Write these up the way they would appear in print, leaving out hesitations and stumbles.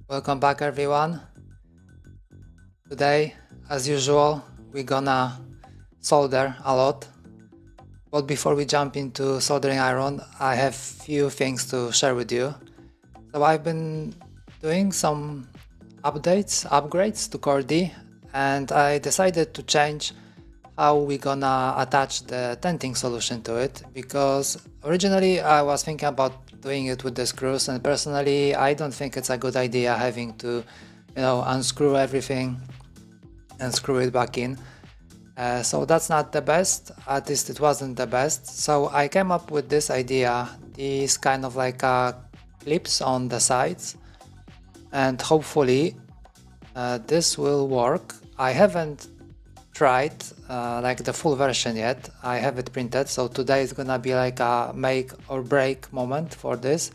Welcome back everyone. Today, as usual, we're gonna solder a lot. But before we jump into soldering iron, I have few things to share with you. So I've been doing some upgrades to Chordie, and I decided to change how we're gonna attach the tenting solution to it, because originally I was thinking about doing it with the screws, and personally I don't think it's a good idea having to, unscrew everything and screw it back in. So that's not the best, at least it wasn't the best. So I came up with this idea, these kind of like clips on the sides, and hopefully this will work. I haven't tried like the full version yet. I have it printed, so today is gonna be like a make or break moment for this,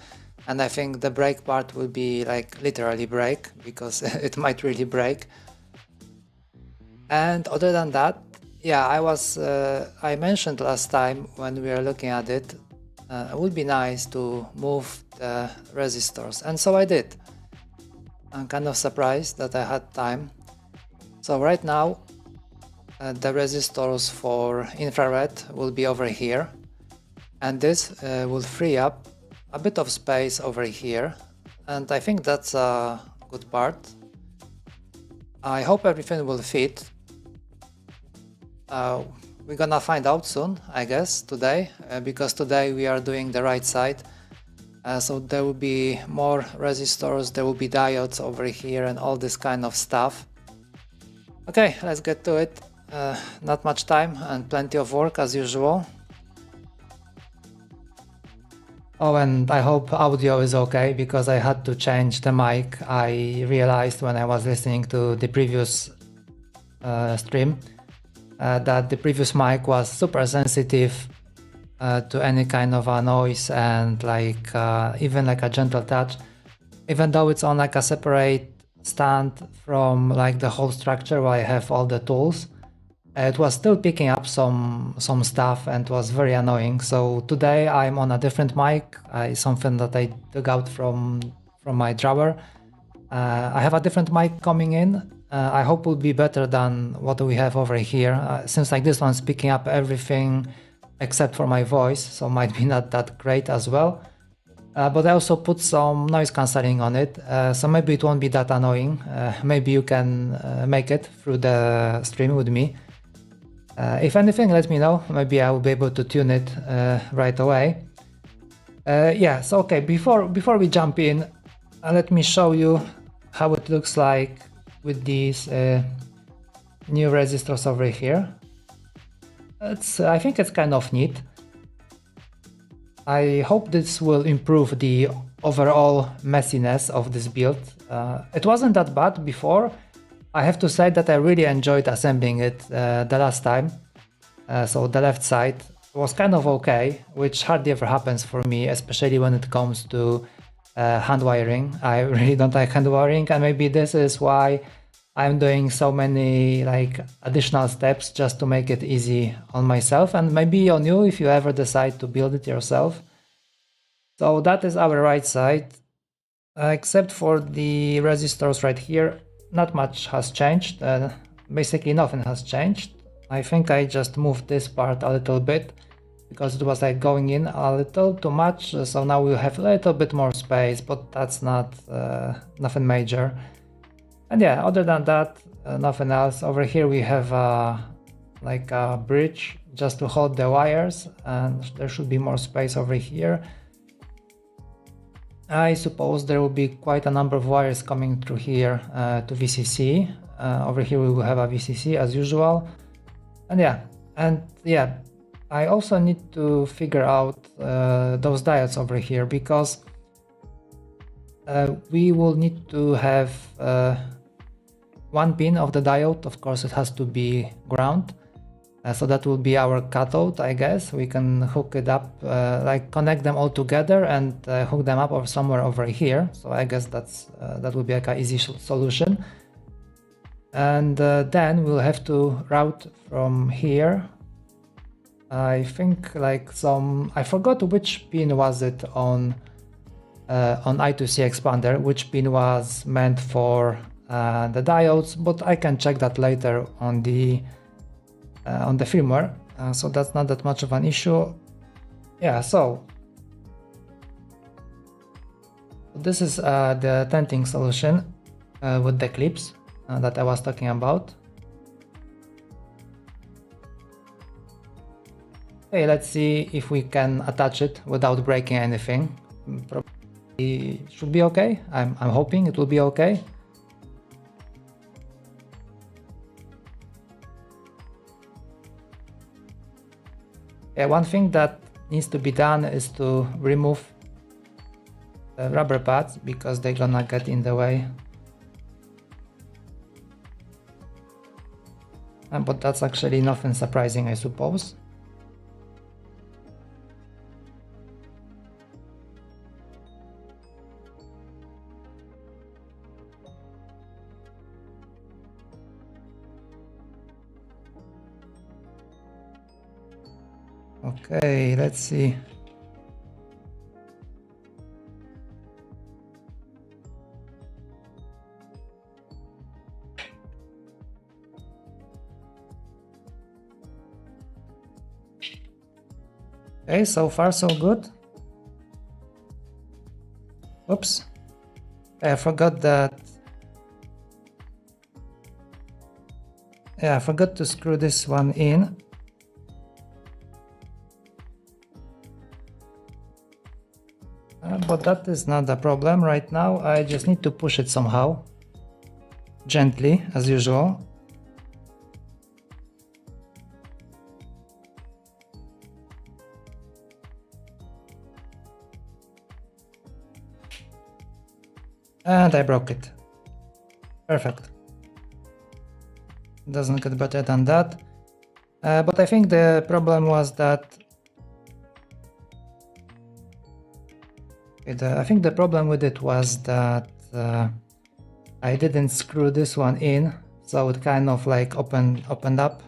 and I think the break part will be like literally break, because it might really break. And other than that, yeah, I mentioned last time when we were looking at it, it would be nice to move the resistors, and so I did. I'm kind of surprised that I had time. So right now the resistors for infrared will be over here, and this will free up a bit of space over here, and I think that's a good part. I hope everything will fit. We're gonna find out soon, I guess, today, because today we are doing the right side. So there will be more resistors, there will be diodes over here and all this kind of stuff. Okay, let's get to it. Not much time and plenty of work as usual. Oh, and I hope audio is okay, because I had to change the mic. I realized when I was listening to the previous stream that the previous mic was super sensitive to any kind of a noise, and like even like a gentle touch, even though it's on like a separate stand from like the whole structure where I have all the tools. It was still picking up some stuff and was very annoying. So today I'm on a different mic, something that I took out from my drawer. I have a different mic coming in. I hope will be better than what we have over here. Seems like this one's picking up everything except for my voice, so might be not that great as well. But I also put some noise cancelling on it, so maybe it won't be that annoying. Maybe you can make it through the stream with me. If anything, let me know. Maybe I will be able to tune it right away. Yeah, so okay, before we jump in, let me show you how it looks like with these new resistors over here. I think it's kind of neat. I hope this will improve the overall messiness of this build. It wasn't that bad before. I have to say that I really enjoyed assembling it the last time. So the left side was kind of okay, which hardly ever happens for me, especially when it comes to hand wiring. I really don't like hand wiring, and maybe this is why I'm doing so many like additional steps just to make it easy on myself, and maybe on you if you ever decide to build it yourself. So that is our right side, except for the resistors right here. Not much has changed, basically nothing has changed. I think I just moved this part a little bit because it was like going in a little too much, so now we have a little bit more space, but that's not nothing major. And yeah, other than that, nothing else. Over here we have like a bridge just to hold the wires, and there should be more space over here. I suppose there will be quite a number of wires coming through here to VCC. Over here we will have a VCC as usual. And yeah, I also need to figure out those diodes over here, because we will need to have one pin of the diode. Of course it has to be ground, so that will be our cathode. I guess we can hook it up, like connect them all together and hook them up or somewhere over here. So I guess that will be like an easy solution. And then we'll have to route from here. I think like I forgot which pin was it on on I2C expander, which pin was meant for the diodes, but I can check that later on the firmware, so that's not that much of an issue. Yeah, so this is the tenting solution with the clips that I was talking about. Okay, let's see if we can attach it without breaking anything. Probably should be okay. I'm hoping it will be okay. Yeah, one thing that needs to be done is to remove the rubber pads because they're gonna get in the way. But that's actually nothing surprising, I suppose. Okay, let's see. Okay, so far so good. Oops, I forgot that. Yeah, I forgot to screw this one in. But that is not a problem right now. I just need to push it somehow, gently as usual. And I broke it. Perfect. Doesn't get better than that. But I think the problem was that I think the problem with it was that I didn't screw this one in, so it kind of like opened up.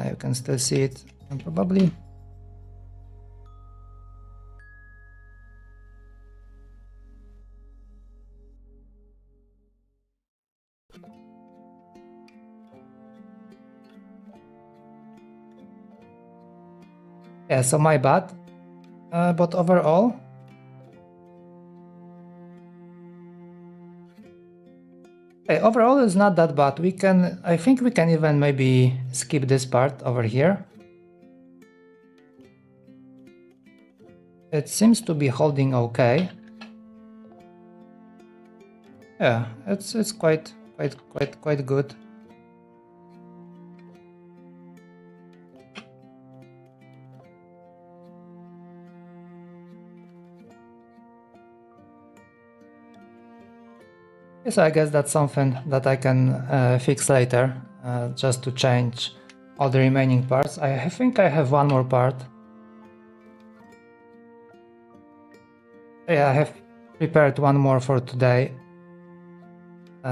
You can still see it, and probably. Yeah, so my bad. But overall, overall it's not that bad. I think we can even maybe skip this part over here. It seems to be holding okay. Yeah, it's quite good. So I guess that's something that I can fix later, just to change all the remaining parts. I think I have one more part. Yeah, I have prepared one more for today.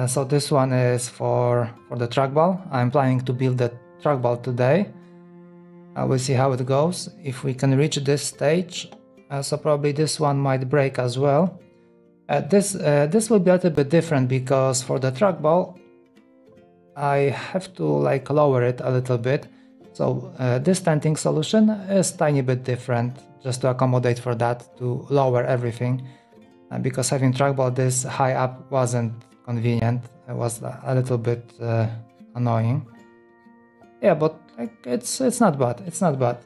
So this one is for the trackball. I'm planning to build the trackball today. We'll see how it goes, if we can reach this stage. So probably this one might break as well. This will be a little bit different because for the trackball I have to like lower it a little bit. So this tenting solution is tiny bit different, just to accommodate for that, to lower everything. Because having trackball this high up wasn't convenient. It was a little bit annoying. Yeah, but like it's not bad. It's not bad.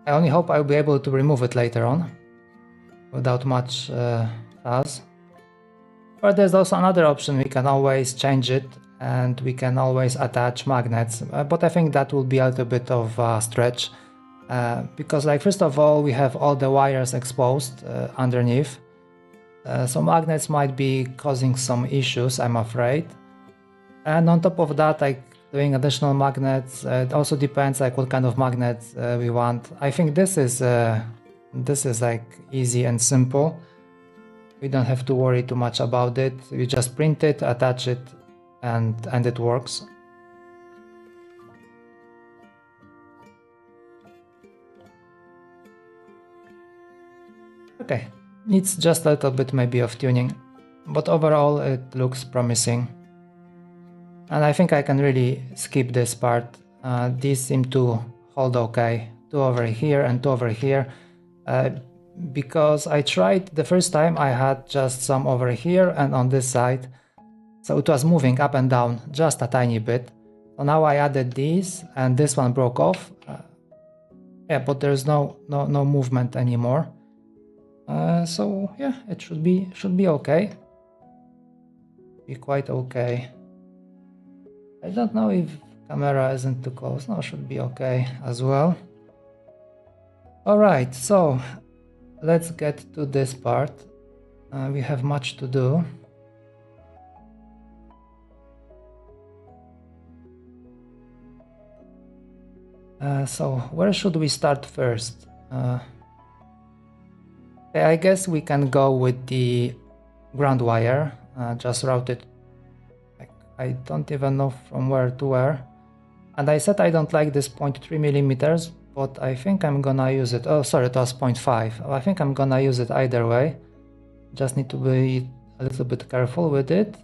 I only hope I'll be able to remove it later on without much fuss. But there's also another option. We can always change it and we can always attach magnets. But I think that will be a little bit of a stretch. Because like first of all we have all the wires exposed underneath. So magnets might be causing some issues, I'm afraid. And on top of that, like doing additional magnets, it also depends like what kind of magnets we want. I think this is like easy and simple. We don't have to worry too much about it. We just print it, attach it, and it works. Okay, needs just a little bit maybe of tuning, but overall it looks promising. And I think I can really skip this part. These seem to hold okay. Two over here and two over here. Because I tried the first time, I had just some over here and on this side. So it was moving up and down just a tiny bit. So now I added these and this one broke off. Yeah, but there's no movement anymore. So yeah, it should be okay. Be quite okay. I don't know if camera isn't too close. No, should be okay as well. All right, so let's get to this part. We have much to do. So where should we start first? I guess we can go with the ground wire. Just route it. I don't even know from where to where. And I said I don't like this 0.3 millimeters, but I think I'm gonna use it. Oh, sorry, it was 0.5. I think I'm gonna use it either way. Just need to be a little bit careful with it.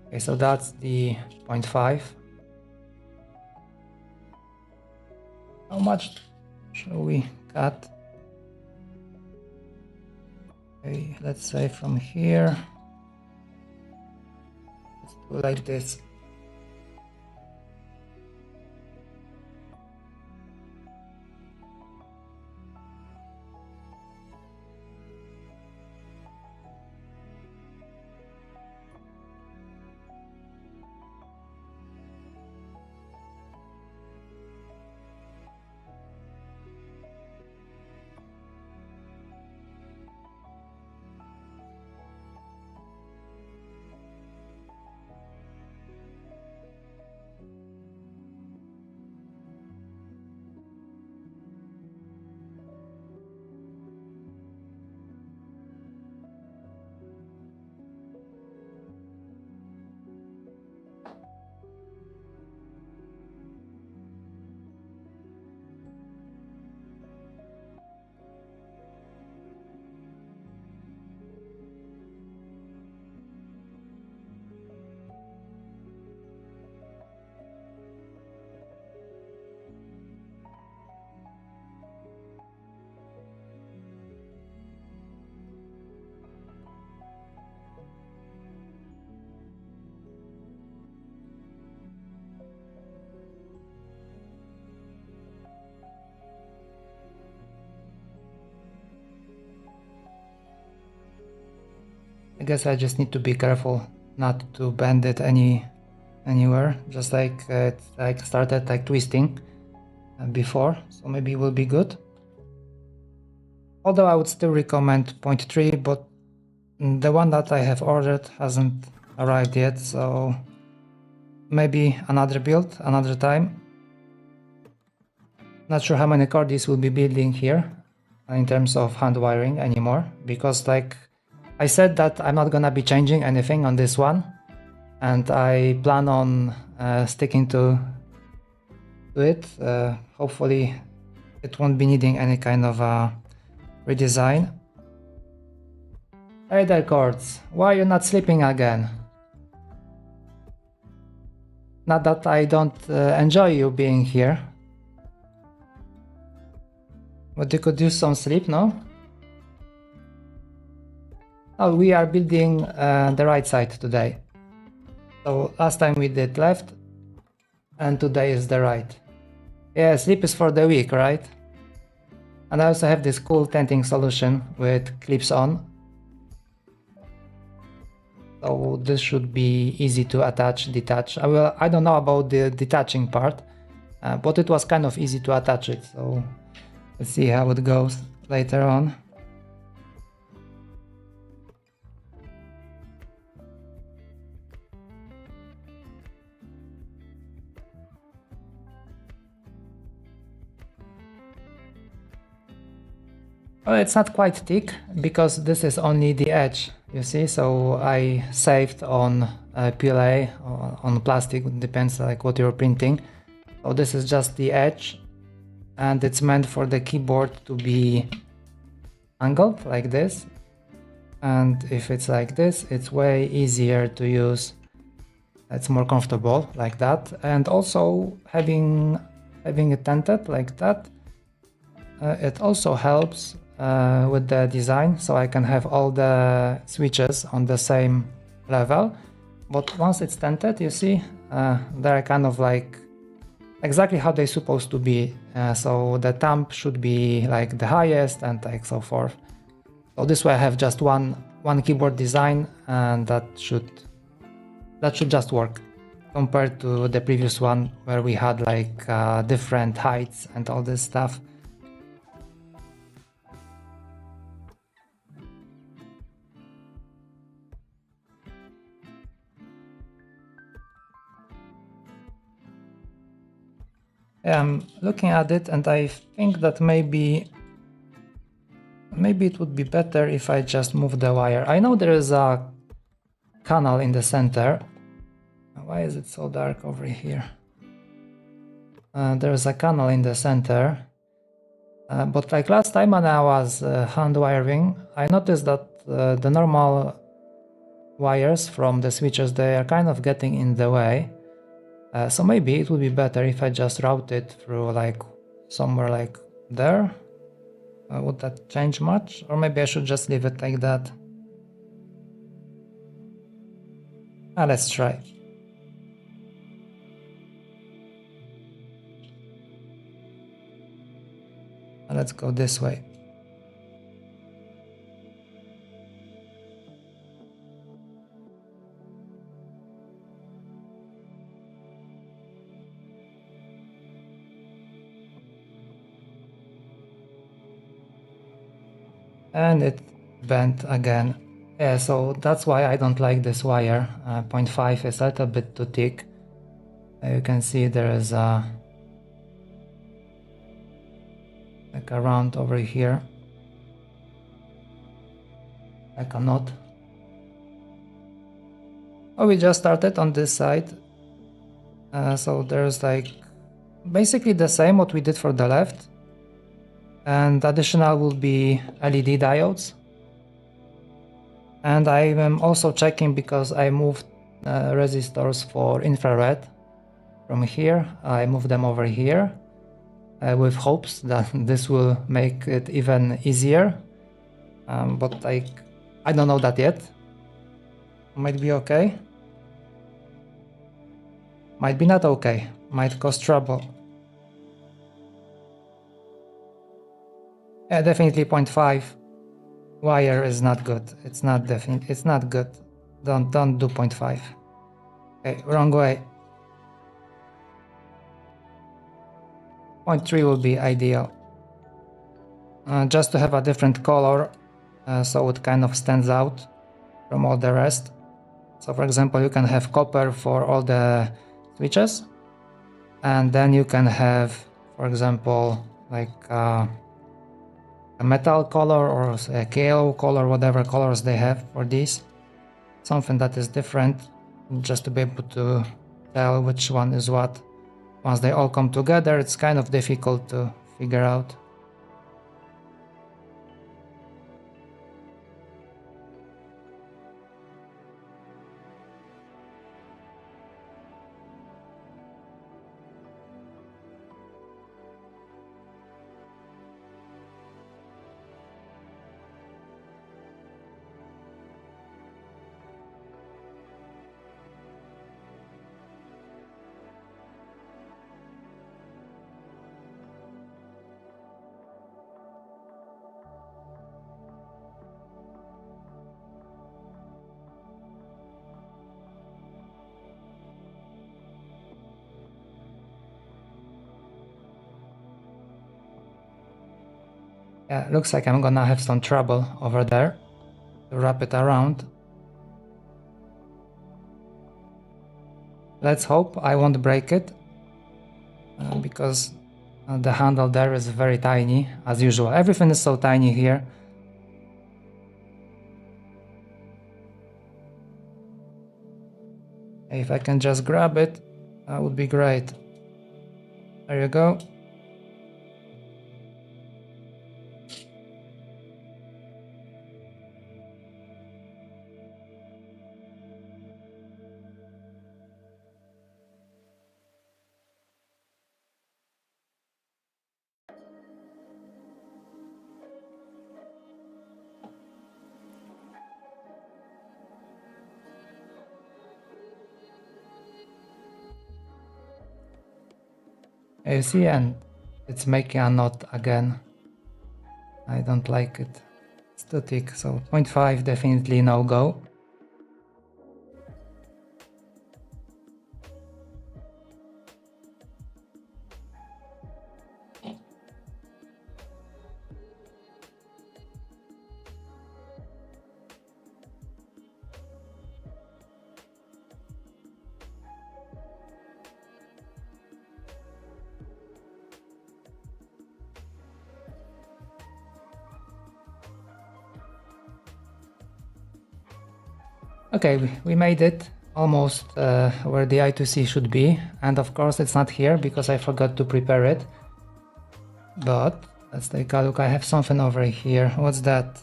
Okay, so that's the 0.5. How much shall we cut? Okay, let's say from here. Let's do like this. I guess I just need to be careful not to bend it anywhere, just like it started like twisting before, so maybe it will be good. Although I would still recommend 0.3, but the one that I have ordered hasn't arrived yet, so maybe another build, another time. Not sure how many Chordies will be building here in terms of hand wiring anymore, because like I said that I'm not gonna be changing anything on this one, and I plan on sticking to it. Hopefully it won't be needing any kind of redesign. Hey there, Chords, why are you not sleeping again? Not that I don't enjoy you being here, but you could use some sleep, no? Oh, we are building the right side today. So last time we did left, and today is the right. Yeah, sleep is for the weak, right? And I also have this cool tenting solution with clips on. So this should be easy to attach, detach. I don't know about the detaching part, but it was kind of easy to attach it. So let's see how it goes later on. Well, it's not quite thick because this is only the edge, you see, so I saved on PLA or on plastic, depends like what you're printing. So this is just the edge, and it's meant for the keyboard to be angled like this. And if it's like this, it's way easier to use. It's more comfortable like that. And also having it tinted like that, it also helps with the design, so I can have all the switches on the same level. But once it's tinted, you see, they're kind of like exactly how they're supposed to be. So the thumb should be like the highest and like so forth. So this way I have just one keyboard design, and that should just work, compared to the previous one where we had like different heights and all this stuff. I'm looking at it and I think that maybe it would be better if I just move the wire. I know there is a canal in the center. Why is it so dark over here? There's a canal in the center. But like last time when I was hand wiring, I noticed that the normal wires from the switches, they are kind of getting in the way. So maybe it would be better if I just route it through like somewhere like there. Would that change much? Or maybe I should just leave it like that. Let's try. Let's go this way. And it bent again. Yeah, so that's why I don't like this wire. 0.5 is a little bit too thick. You can see there is a like a round over here, like a knot. Oh, we just started on this side. So there's like basically the same what we did for the left. And additional will be LED diodes. And I am also checking because I moved resistors for infrared from here. I moved them over here with hopes that this will make it even easier. But like, I don't know that yet. Might be okay. Might be not okay. Might cause trouble. Yeah, definitely 0.5 wire is not good. It's not good. Don't do 0.5. Okay, wrong way. 0.3 will be ideal. Just to have a different color, so it kind of stands out from all the rest. So for example, you can have copper for all the switches, and then you can have, for example, like a metal color or a KO color, whatever colors they have for these. Something that is different, just to be able to tell which one is what. Once they all come together, it's kind of difficult to figure out. Yeah, looks like I'm gonna have some trouble over there to wrap it around. Let's hope I won't break it, because The handle there is very tiny, as usual. Everything is so tiny here. If I can just grab it, that would be great. There you go. You see, and it's making a knot again. I don't like it. It's too thick, so 0.5 definitely no go. Okay, we made it almost where the I2C should be, and of course it's not here because I forgot to prepare it. But let's take a look. I have something over here. What's that?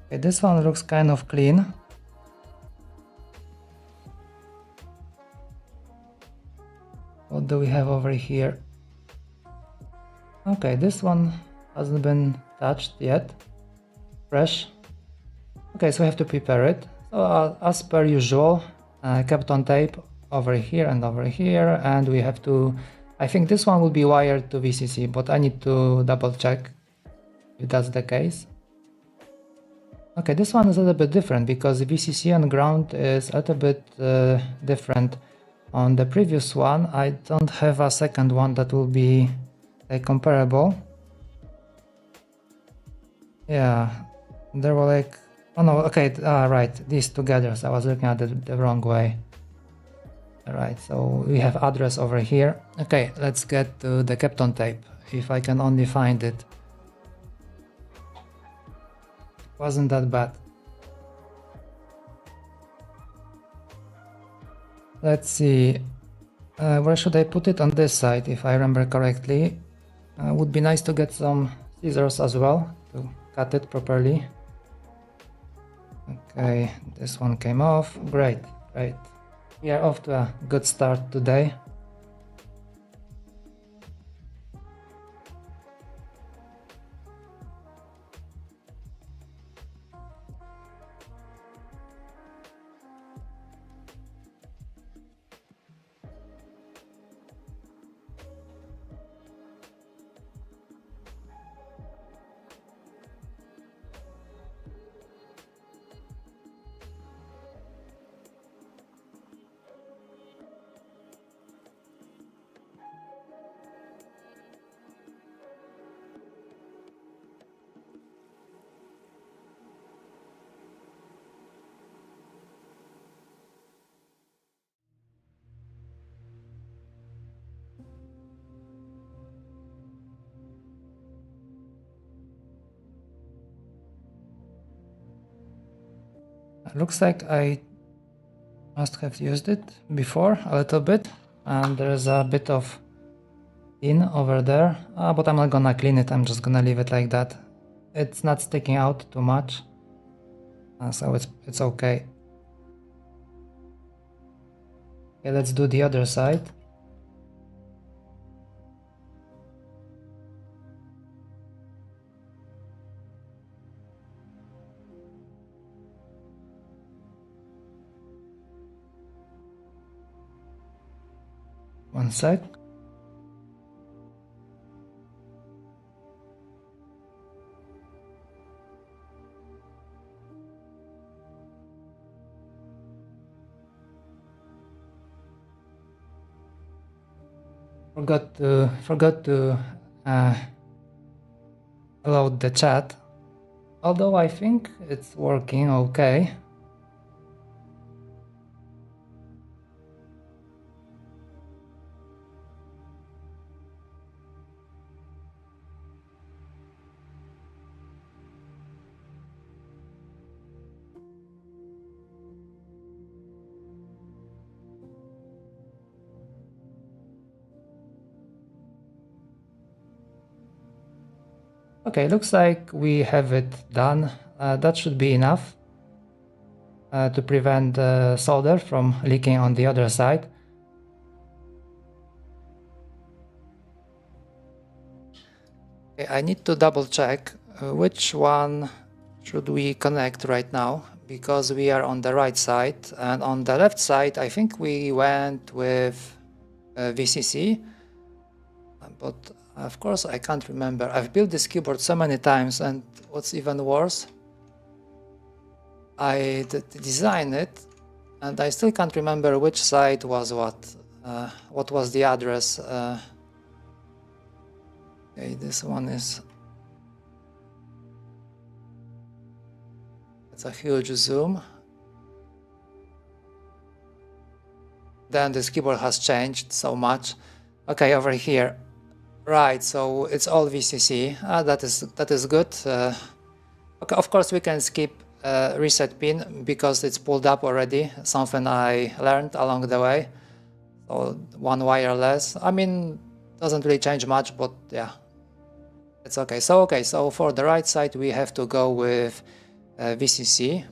Okay, this one looks kind of clean. What do we have over here? Okay, this one hasn't been touched yet. Fresh. Okay, so we have to prepare it. So as per usual, I kept on tape over here, and we have to, I think this one will be wired to VCC, but I need to double check if that's the case. Okay, this one is a little bit different because VCC and ground is a little bit different. On the previous one, I don't have a second one that will be comparable. Yeah, there were like, oh no, okay, right, these together, so I was looking at it the wrong way. Alright, so we have address over here. Okay, let's get to the Kapton tape, if I can only find it. Wasn't that bad. Let's see, where should I put it? On this side, if I remember correctly. Would be nice to get some scissors as well to cut it properly. Okay, this one came off. Great, great. We are off to a good start today. Looks like I must have used it before a little bit, and there's a bit of tin over there, but I'm not gonna clean it, I'm just gonna leave it like that. It's not sticking out too much, so it's okay. Okay, let's do the other side. One sec. Forgot to load the chat, although I think it's working okay. Okay, looks like we have it done. That should be enough to prevent the solder from leaking on the other side. Okay, I need to double check which one should we connect right now, because we are on the right side, and on the left side I think we went with VCC, but of course I can't remember. I've built this keyboard so many times, and what's even worse, I designed it and I still can't remember which side was what was the address. Okay, this one is, it's a huge zoom. Then this keyboard has changed so much. Okay, over here, right, so it's all VCC. That is good. Okay, of course we can skip reset pin because it's pulled up already, something I learned along the way. So one wire less. I mean, doesn't really change much, but yeah, it's okay. So for the right side we have to go with VCC.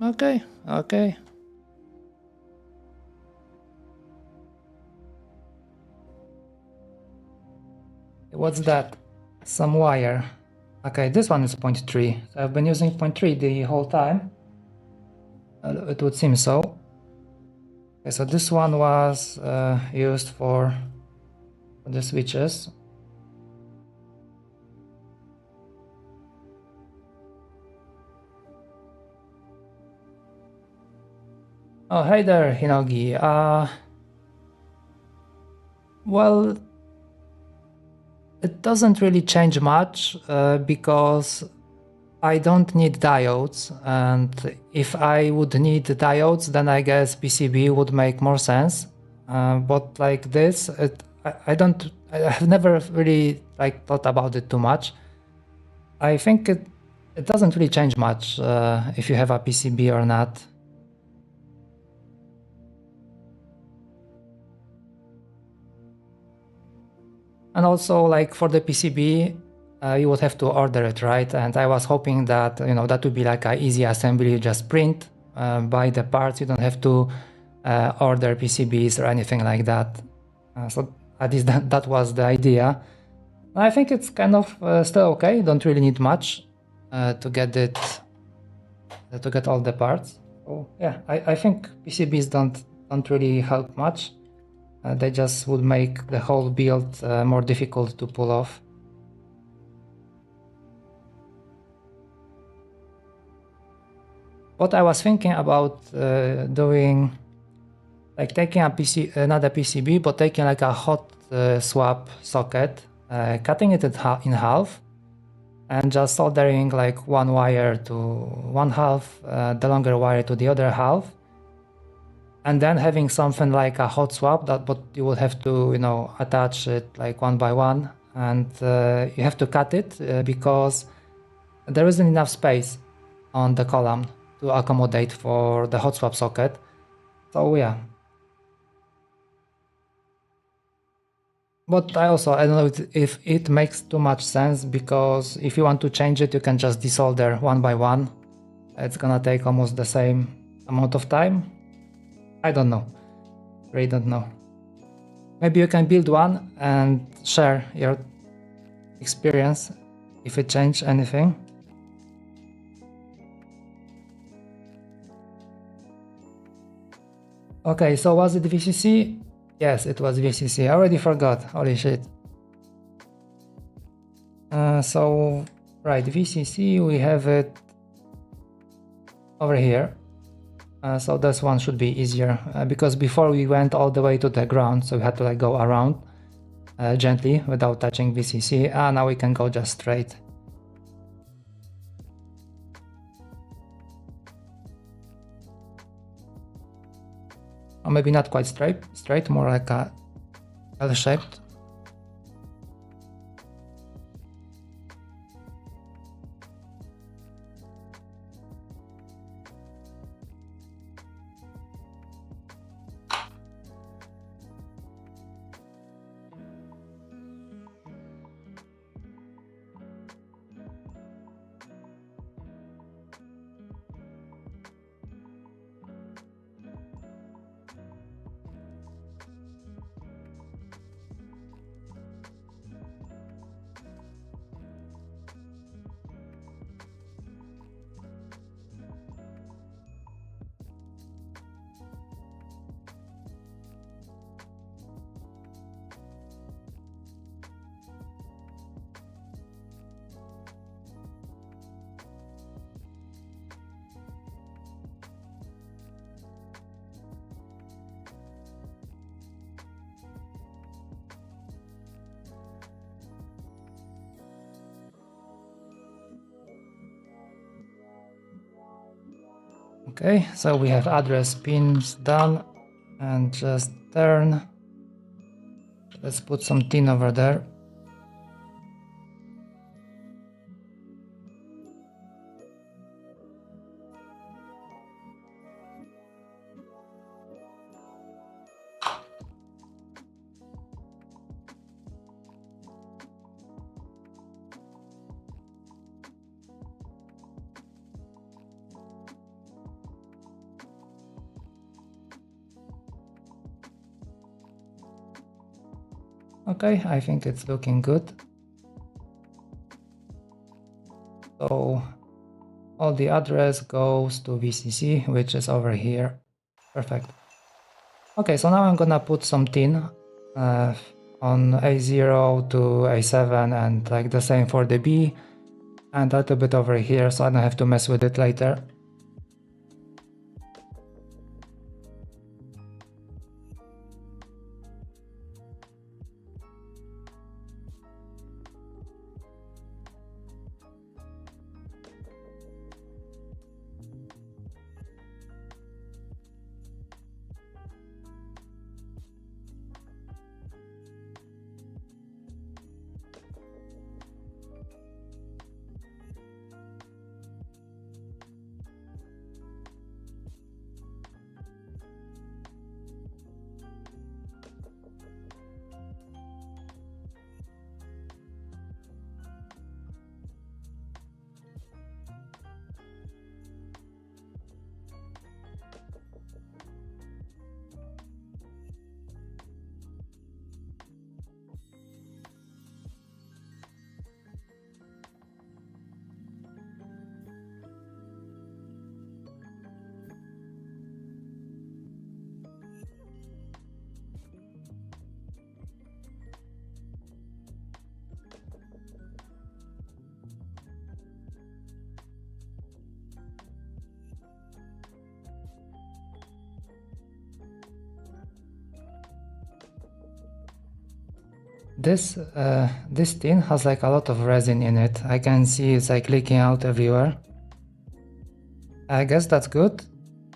Okay. What's that? Some wire. Okay, this one is 0.3. So I've been using 0.3 the whole time. It would seem so. Okay, so this one was used for the switches. Oh, hey there, Hinogi. Well, it doesn't really change much because I don't need diodes, and if I would need diodes, then I guess PCB would make more sense. But like this, I have never really like thought about it too much. I think it doesn't really change much if you have a PCB or not. And also, like for the PCB, you would have to order it, right? And I was hoping that that would be like an easy assembly. You just print, buy the parts. You don't have to order PCBs or anything like that. So at least that was the idea. I think it's kind of still okay. You don't really need much to get it to get all the parts. So yeah, I think PCBs don't really help much. They just would make the whole build more difficult to pull off. What I was thinking about doing, like taking another PCB, but taking like a hot swap socket, cutting it in half, and just soldering like one wire to one half, the longer wire to the other half, and then having something like a hot swap but you would have to attach it like one by one, and you have to cut it because there isn't enough space on the column to accommodate for the hot swap socket. So yeah, but I don't know if it makes too much sense, because if you want to change it, you can just desolder one by one. It's gonna take almost the same amount of time. I don't know. Really don't know. Maybe you can build one and share your experience if it changed anything. Okay, so was it VCC? Yes, it was VCC. I already forgot. Holy shit. So, right, VCC, we have it over here. So this one should be easier because before we went all the way to the ground, so we had to like go around gently without touching VCC. Now we can go just straight. Or maybe not quite straight, more like a L-shaped. Okay, so we have address pins done, and just turn. Let's put some tin over there. Okay, I think it's looking good. So all the address goes to VCC, which is over here. Perfect. Okay, so now I'm gonna put some tin on A0 to A7 and like the same for the B and a little bit over here so I don't have to mess with it later. This tin has like a lot of resin in it. I can see it's like leaking out everywhere. I guess that's good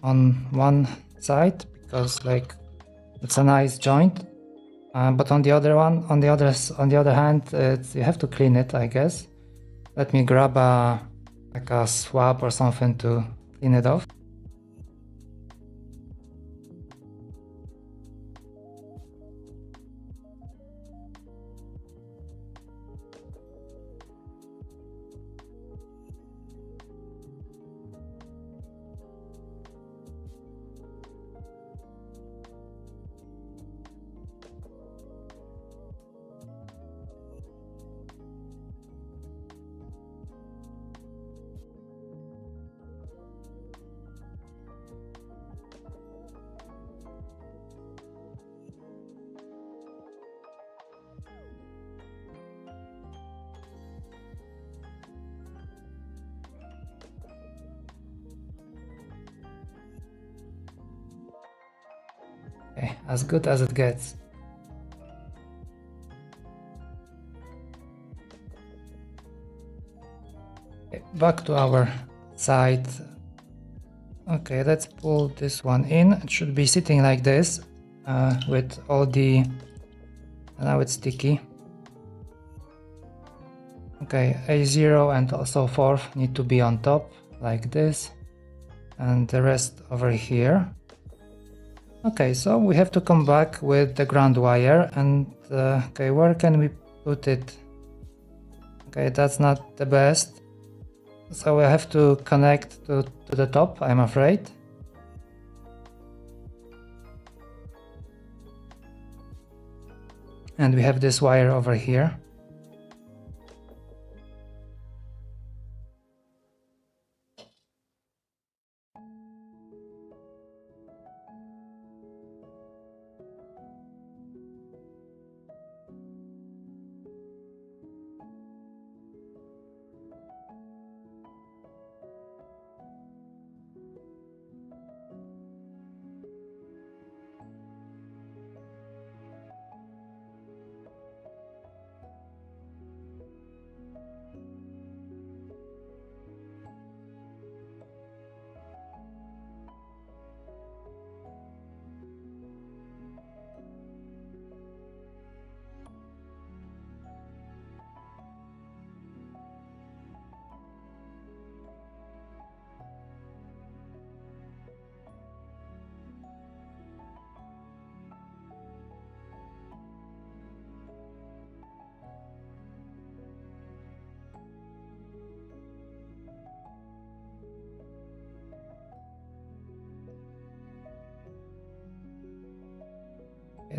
on one side because like it's a nice joint, but on the other one, on the other hand, you have to clean it, I guess. Let me grab like a swab or something to clean it off. Okay, as good as it gets. Okay, back to our side. Okay, let's pull this one in. It should be sitting like this with all the... Now it's sticky. Okay, A0 and also 4 need to be on top like this, and the rest over here. Okay, so we have to come back with the ground wire and okay, where can we put it? Okay, that's not the best. So we have to connect to the top, I'm afraid. And we have this wire over here.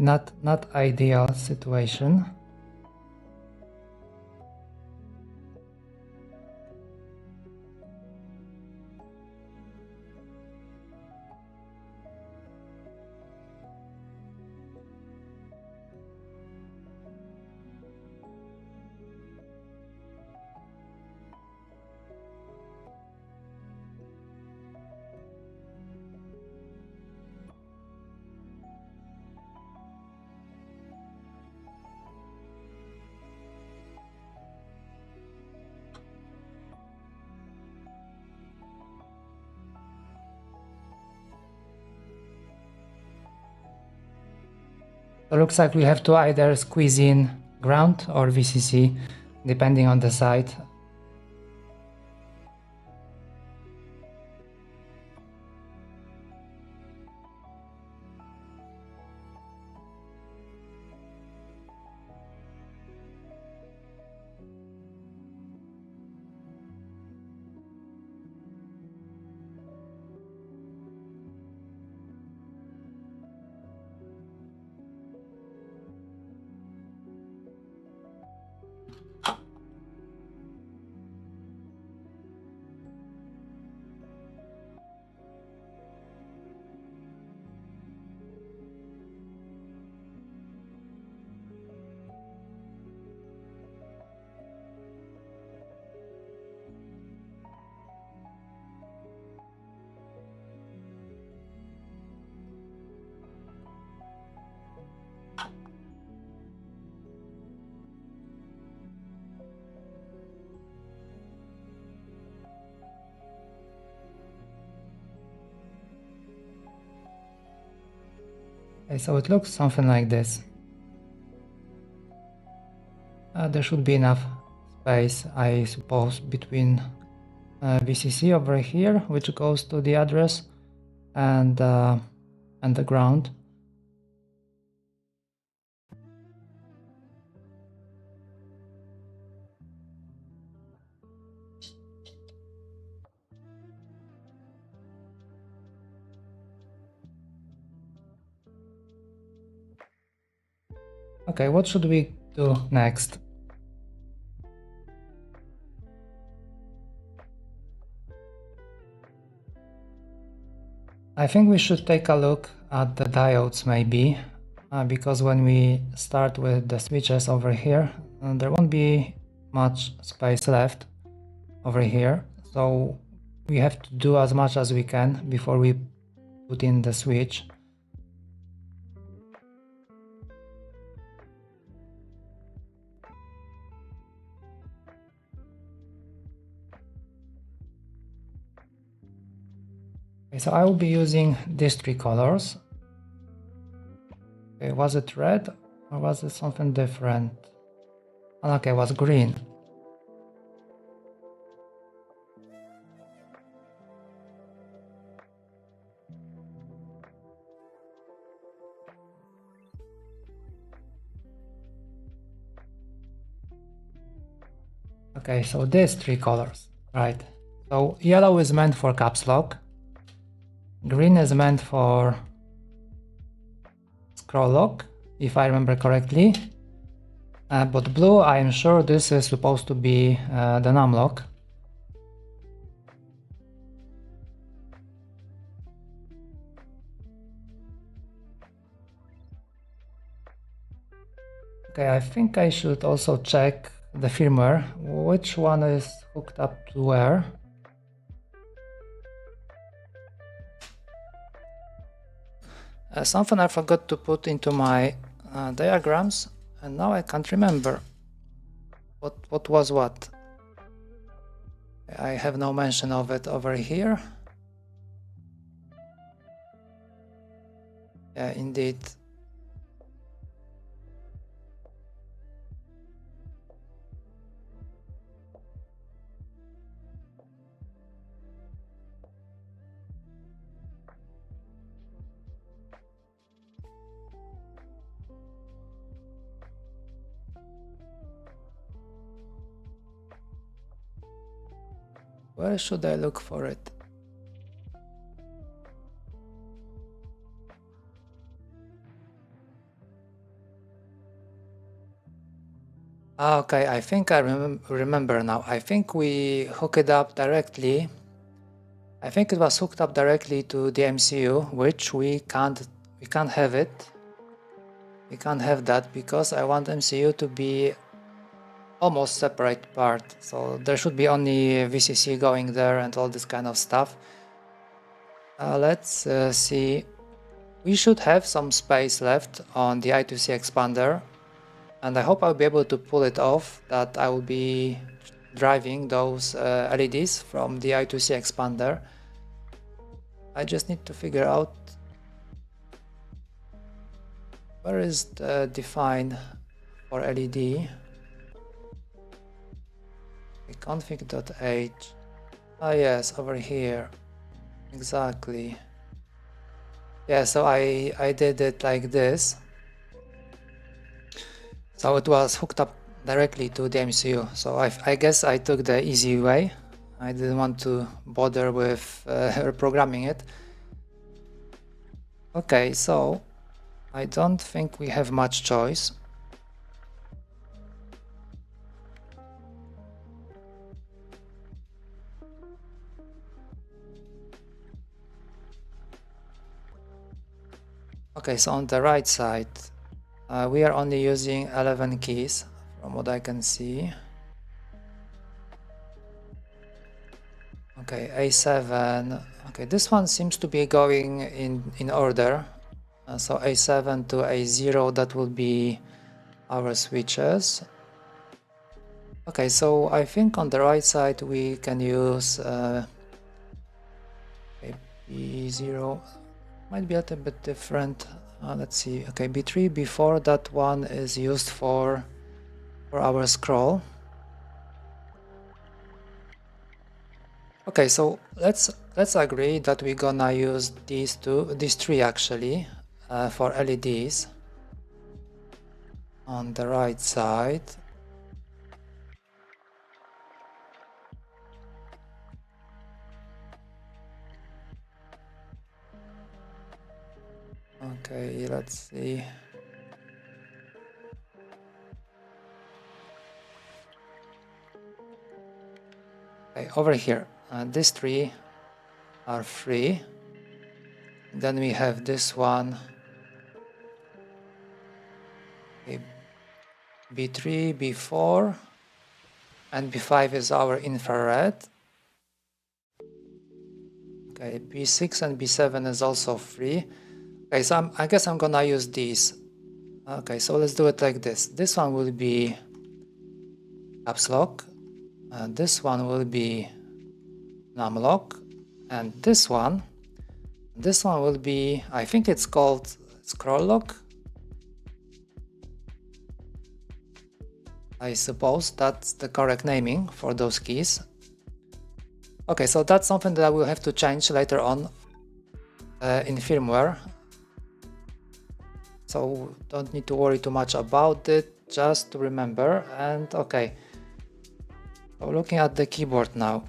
not ideal situation. So looks like we have to either squeeze in ground or VCC, depending on the site. Okay, so it looks something like this. There should be enough space, I suppose, between VCC over here, which goes to the address, and the ground. Okay, what should we do next? I think we should take a look at the diodes maybe, because when we start with the switches over here, there won't be much space left over here, so we have to do as much as we can before we put in the switch. Okay, so I will be using these three colors. Okay, was it red or was it something different? Okay, it was green. Okay, so these three colors, right? So yellow is meant for caps lock, green is meant for scroll lock, if I remember correctly, but blue, I am sure this is supposed to be the num lock. Okay, I think I should also check the firmware, which one is hooked up to where. Something I forgot to put into my diagrams, and now I can't remember what was what. I have no mention of it over here. Yeah, indeed. Where should I look for it? Okay, I think I remember now. I think we hook it up directly. I think it was hooked up directly to the MCU, which we can't have it. We can't have that because I want MCU to be almost separate part. So there should be only VCC going there and all this kind of stuff. Let's see. We should have some space left on the I2C expander, and I hope I'll be able to pull it off, that I will be driving those LEDs from the I2C expander. I just need to figure out where is the define for LED. Config.h. Ah yes, over here. Exactly. Yeah, so I did it like this. So it was hooked up directly to the MCU. So I guess I took the easy way. I didn't want to bother with reprogramming it. Okay, so I don't think we have much choice. Okay, so on the right side, we are only using 11 keys from what I can see. Okay, A7. Okay, this one seems to be going in order. So A7 to A0, that will be our switches. Okay, so I think on the right side we can use B0. Might be a little bit different. Let's see. Okay, B3, B4, that one is used for our scroll. Okay, so let's agree that we're gonna use these three actually for LEDs on the right side. Okay, let's see. Okay, over here, these three are free. Then we have this one. Okay, B3, B4, and B5 is our infrared. Okay, B6 and B7 is also free. Okay, so I guess I'm gonna use these. Okay, so let's do it like this. This one will be caps lock, and this one will be num lock, and this one will be, I think it's called scroll lock. I suppose that's the correct naming for those keys. Okay, so that's something that I will have to change later on in firmware. So don't need to worry too much about it, just to remember. And okay, so looking at the keyboard now.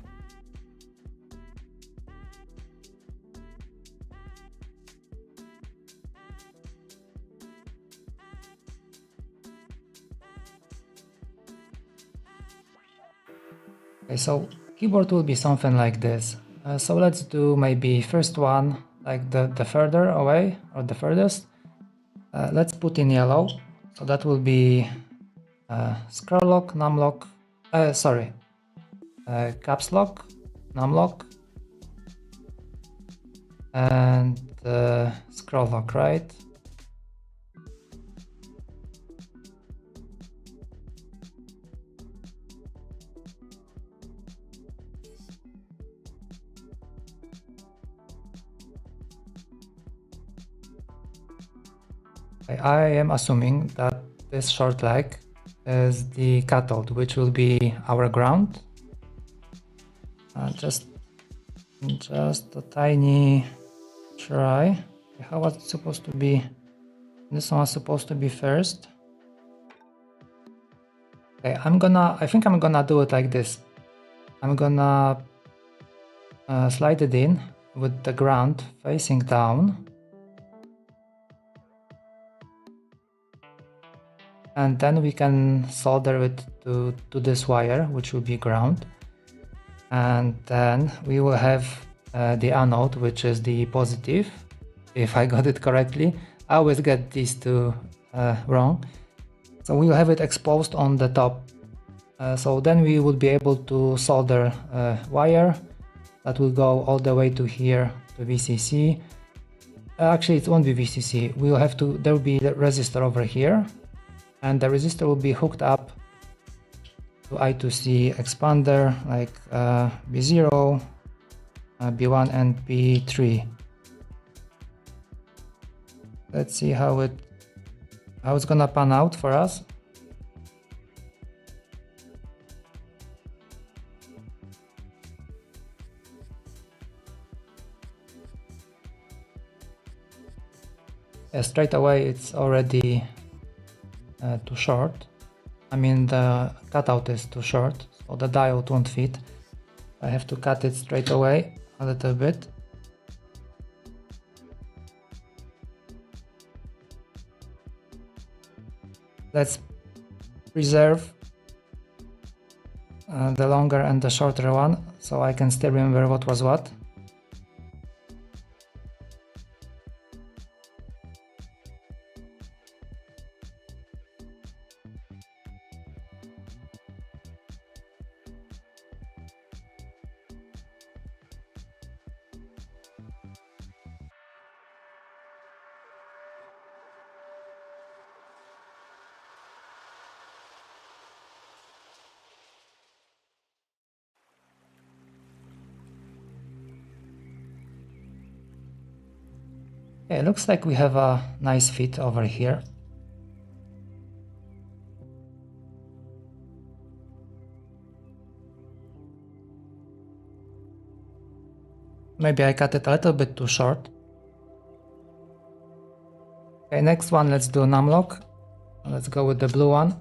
Okay, so keyboard will be something like this. So let's do maybe first one, like the further away or the furthest. Let's put in yellow. So that will be scroll lock, num lock, caps lock, num lock, and scroll lock, right? I am assuming that this short leg is the cathode, which will be our ground. Just a tiny try. How was it supposed to be? This one was supposed to be first. Okay, I think I'm gonna do it like this. I'm gonna slide it in with the ground facing down. and then we can solder it to this wire, which will be ground, and then we will have the anode, which is the positive, if I got it correctly. I always get these two wrong. So we will have it exposed on the top. So then we would be able to solder a wire that will go all the way to here to VCC. Actually, it won't be VCC. We will have to. There will be the resistor over here, and the resistor will be hooked up to I2C expander like B0, B1, and B3. Let's see how it's gonna pan out for us. Straight away it's already too short. I mean, the cutout is too short, so the diode won't fit. I have to cut it straight away a little bit. Let's preserve the longer and the shorter one, so I can still remember what was what. Okay, it looks like we have a nice fit over here. Maybe I cut it a little bit too short. Okay, next one, let's do numlock. Let's go with the blue one.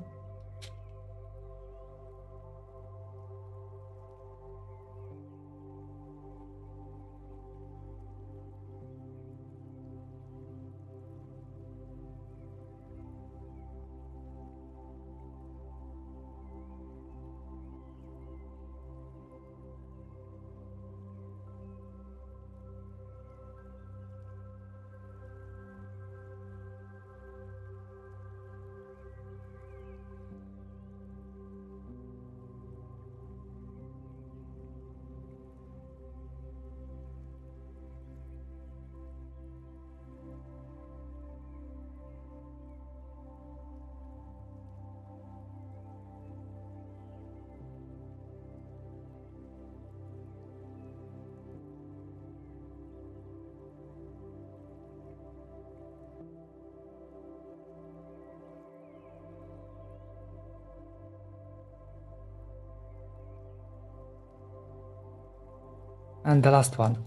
And the last one.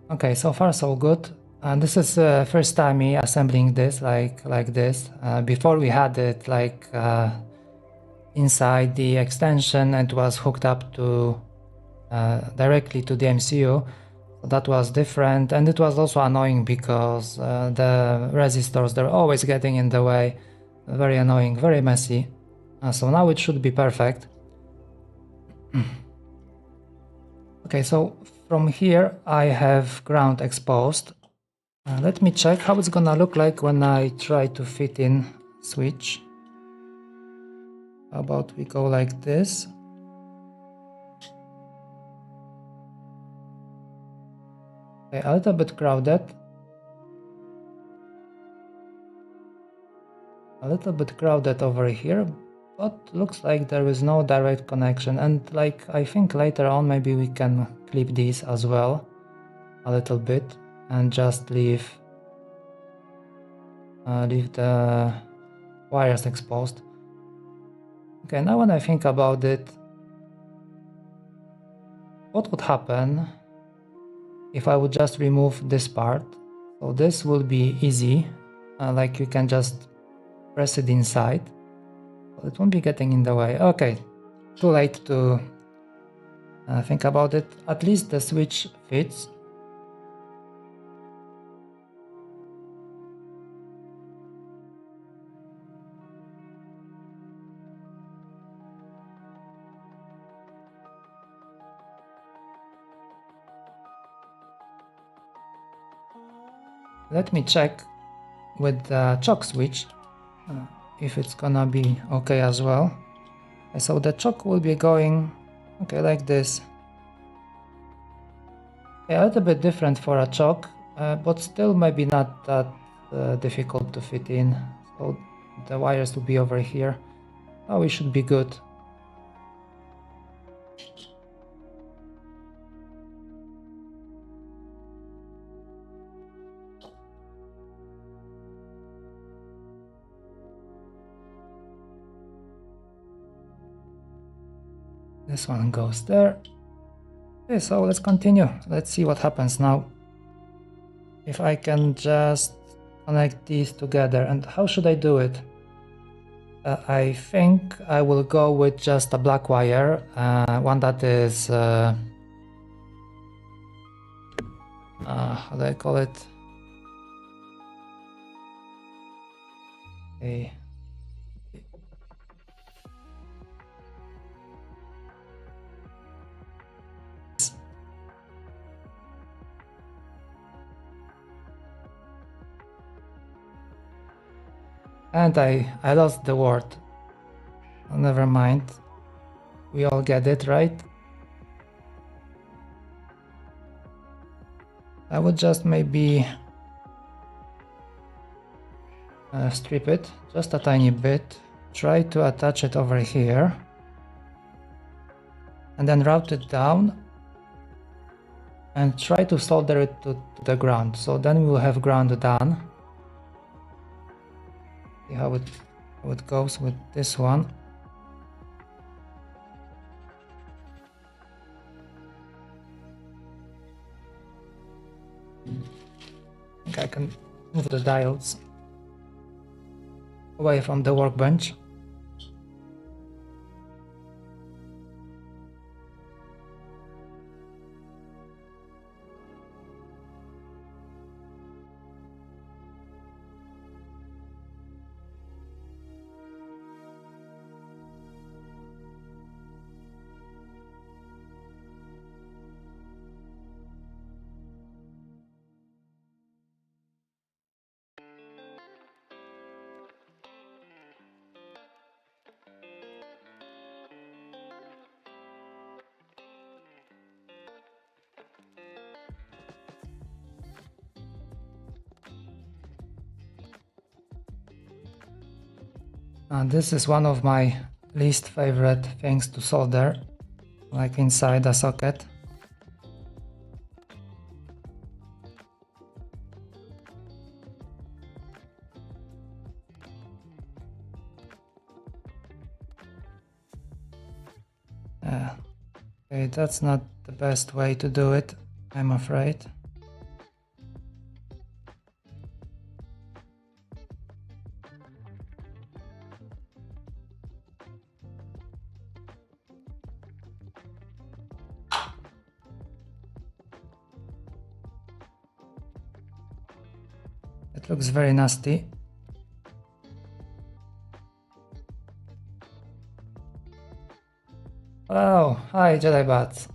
Okay, so far so good. And this is first time me assembling this like this. Before we had it like inside the extension and it was hooked up to directly to the MCU. So that was different, and it was also annoying because the resistors, they're always getting in the way. Very annoying, very messy. So now it should be perfect. Okay, so from here I have ground exposed. Let me check how it's gonna look like when I try to fit in switch. How about we go like this? Okay, a little bit crowded. a little bit crowded over here, but looks like there is no direct connection, and like I think later on maybe we can clip these as well a little bit and just leave the wires exposed. Okay, now when I think about it, what would happen if I would just remove this part? So this will be easy, like you can just press it inside, but it won't be getting in the way. Okay, too late to think about it. At least the switch fits. Let me check with the choke switch if it's gonna be okay as well. So the choke will be going okay like this. A little bit different for a choke, but still maybe not that difficult to fit in. So the wires will be over here. Oh, we should be good. This one goes there. Okay, so let's continue. Let's see what happens now. If I can just connect these together, and how should I do it? I think I will go with just a black wire, one that is, how do I call it? Okay. And I lost the word. Oh, never mind. We all get it, right? I would just maybe strip it just a tiny bit. Try to attach it over here. And then route it down. And try to solder it to the ground. So then we will have ground done. See how it goes with this one. I think I can move the dials away from the workbench. And this is one of my least favorite things to solder, like inside a socket. Okay, that's not the best way to do it, I'm afraid. It looks very nasty. Oh, hi Jedi Bats.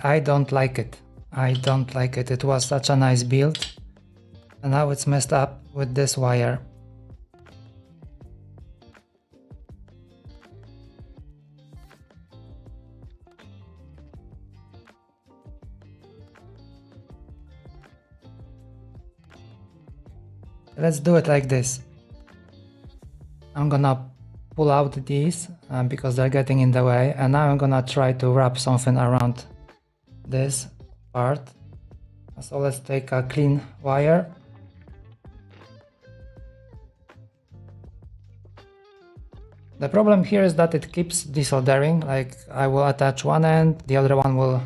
I don't like it. I don't like it. It was such a nice build. And now it's messed up with this wire. Let's do it like this. I'm gonna pull out these because they're getting in the way, and now I'm gonna try to wrap something around this part. So let's take a clean wire. The problem here is that it keeps desoldering, like I will attach one end, the other one will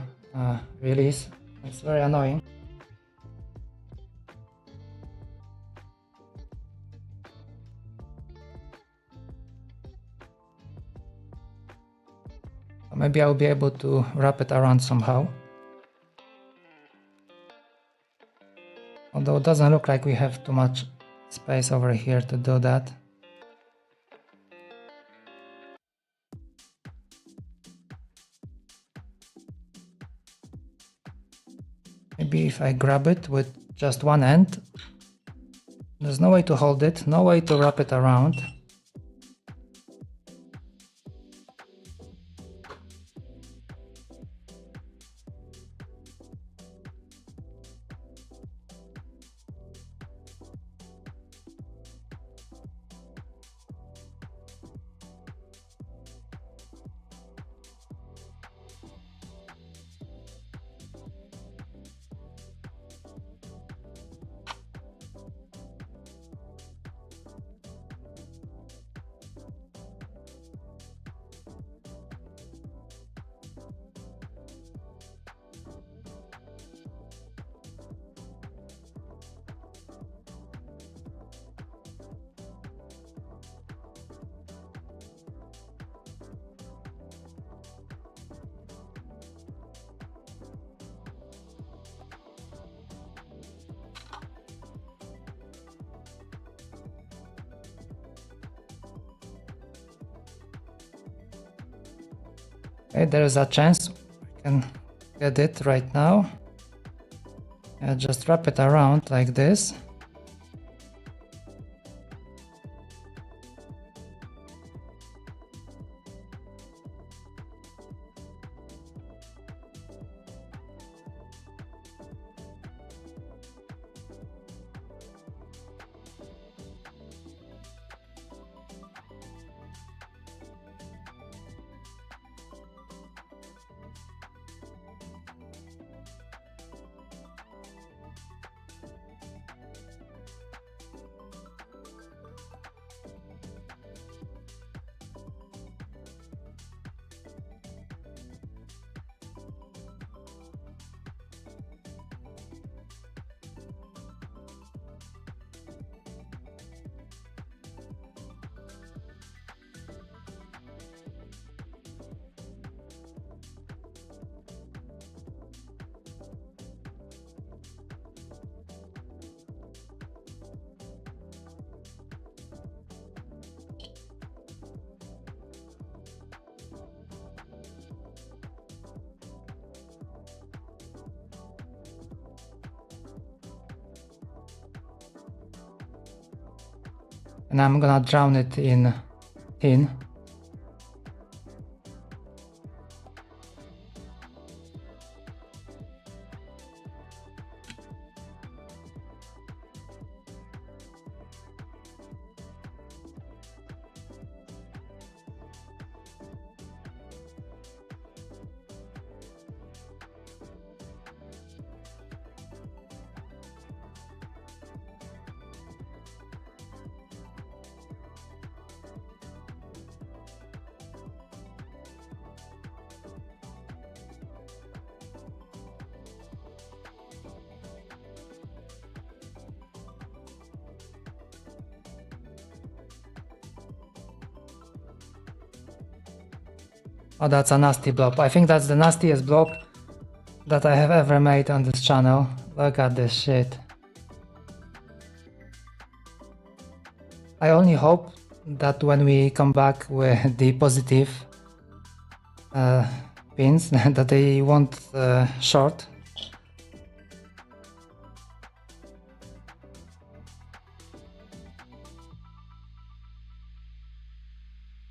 release. It's very annoying. Maybe I'll be able to wrap it around somehow. Although it doesn't look like we have too much space over here to do that. Maybe if I grab it with just one end. There's no way to hold it, no way to wrap it around. Okay, there is a chance I can get it right now. Just wrap it around like this. And I'm gonna drown it in tin. Oh, that's a nasty blob. I think that's the nastiest blob that I have ever made on this channel. Look at this shit. I only hope that when we come back with the positive pins that they won't short.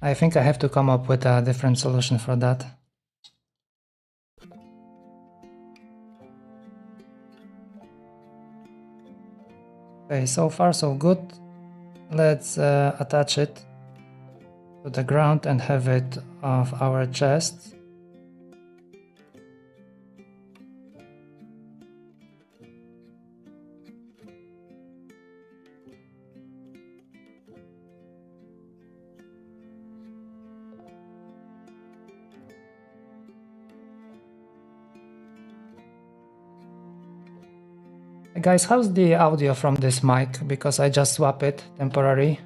I think I have to come up with a different solution for that. Okay, so far so good. Let's attach it to the ground and have it off our chest. Guys, how's the audio from this mic? Because I just swap it temporarily.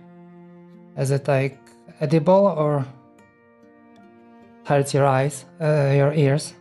Is it like edible or hurts your eyes, your ears?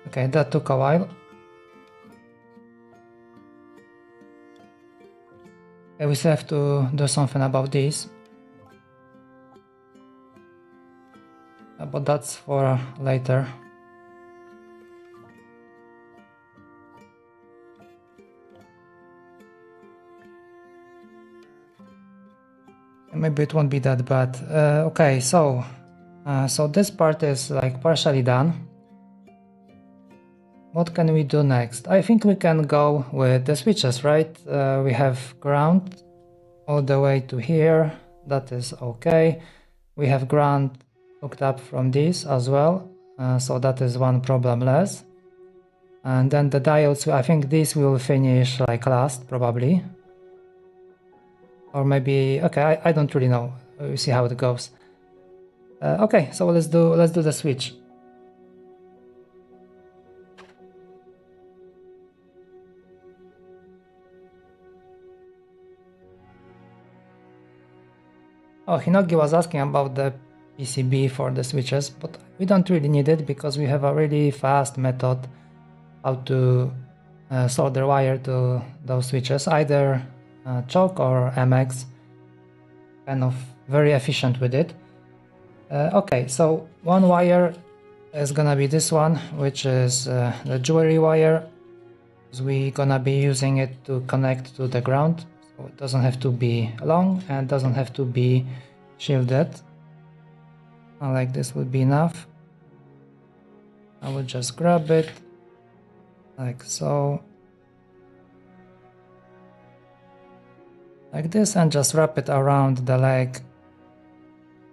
Okay, that took a while. Okay, we still have to do something about this. But that's for later. Maybe it won't be that bad. Okay, so this part is like partially done. What can we do next? I think we can go with the switches, right? We have ground all the way to here. That is okay. We have ground hooked up from this as well. So that is one problem less. And then the diodes, I think this will finish like last probably. Or maybe, okay, I don't really know. We'll see how it goes. Okay, so let's do the switch. Oh, Hinogi was asking about the PCB for the switches, but we don't really need it because we have a really fast method how to solder wire to those switches, either choke or MX, kind of very efficient with it. Okay, so one wire is gonna be this one, which is the jewelry wire. We're gonna be using it to connect to the ground, so it doesn't have to be long and doesn't have to be shielded. Like this would be enough. I will just grab it like so, like this, and just wrap it around the leg,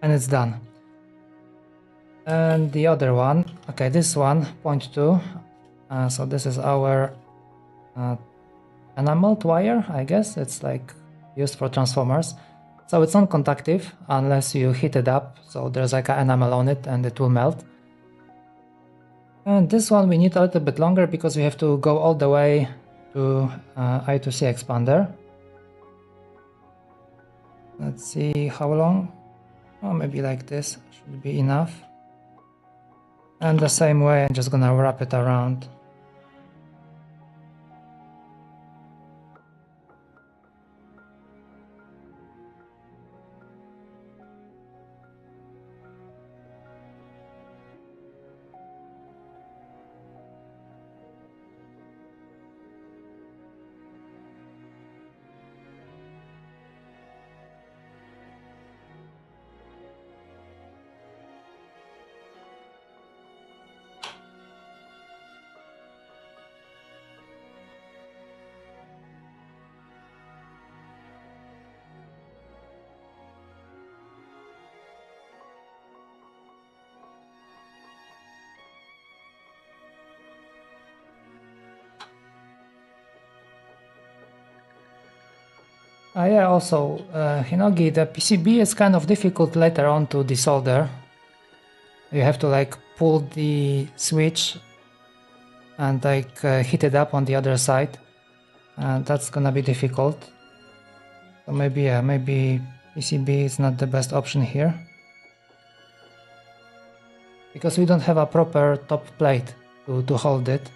and it's done. And the other one, okay, this one, 0.2, so this is our enameled wire, I guess. It's like used for transformers. So it's non-conductive unless you heat it up, so there's like an enamel on it and it will melt. And this one we need a little bit longer because we have to go all the way to I2C expander. Let's see how long. Oh, maybe like this should be enough. And the same way, I'm just gonna wrap it around. Yeah, also, Hinogi, the PCB is kind of difficult later on to desolder. You have to like pull the switch and like heat it up on the other side, and that's gonna be difficult. So maybe, yeah, maybe PCB is not the best option here, because we don't have a proper top plate to hold it.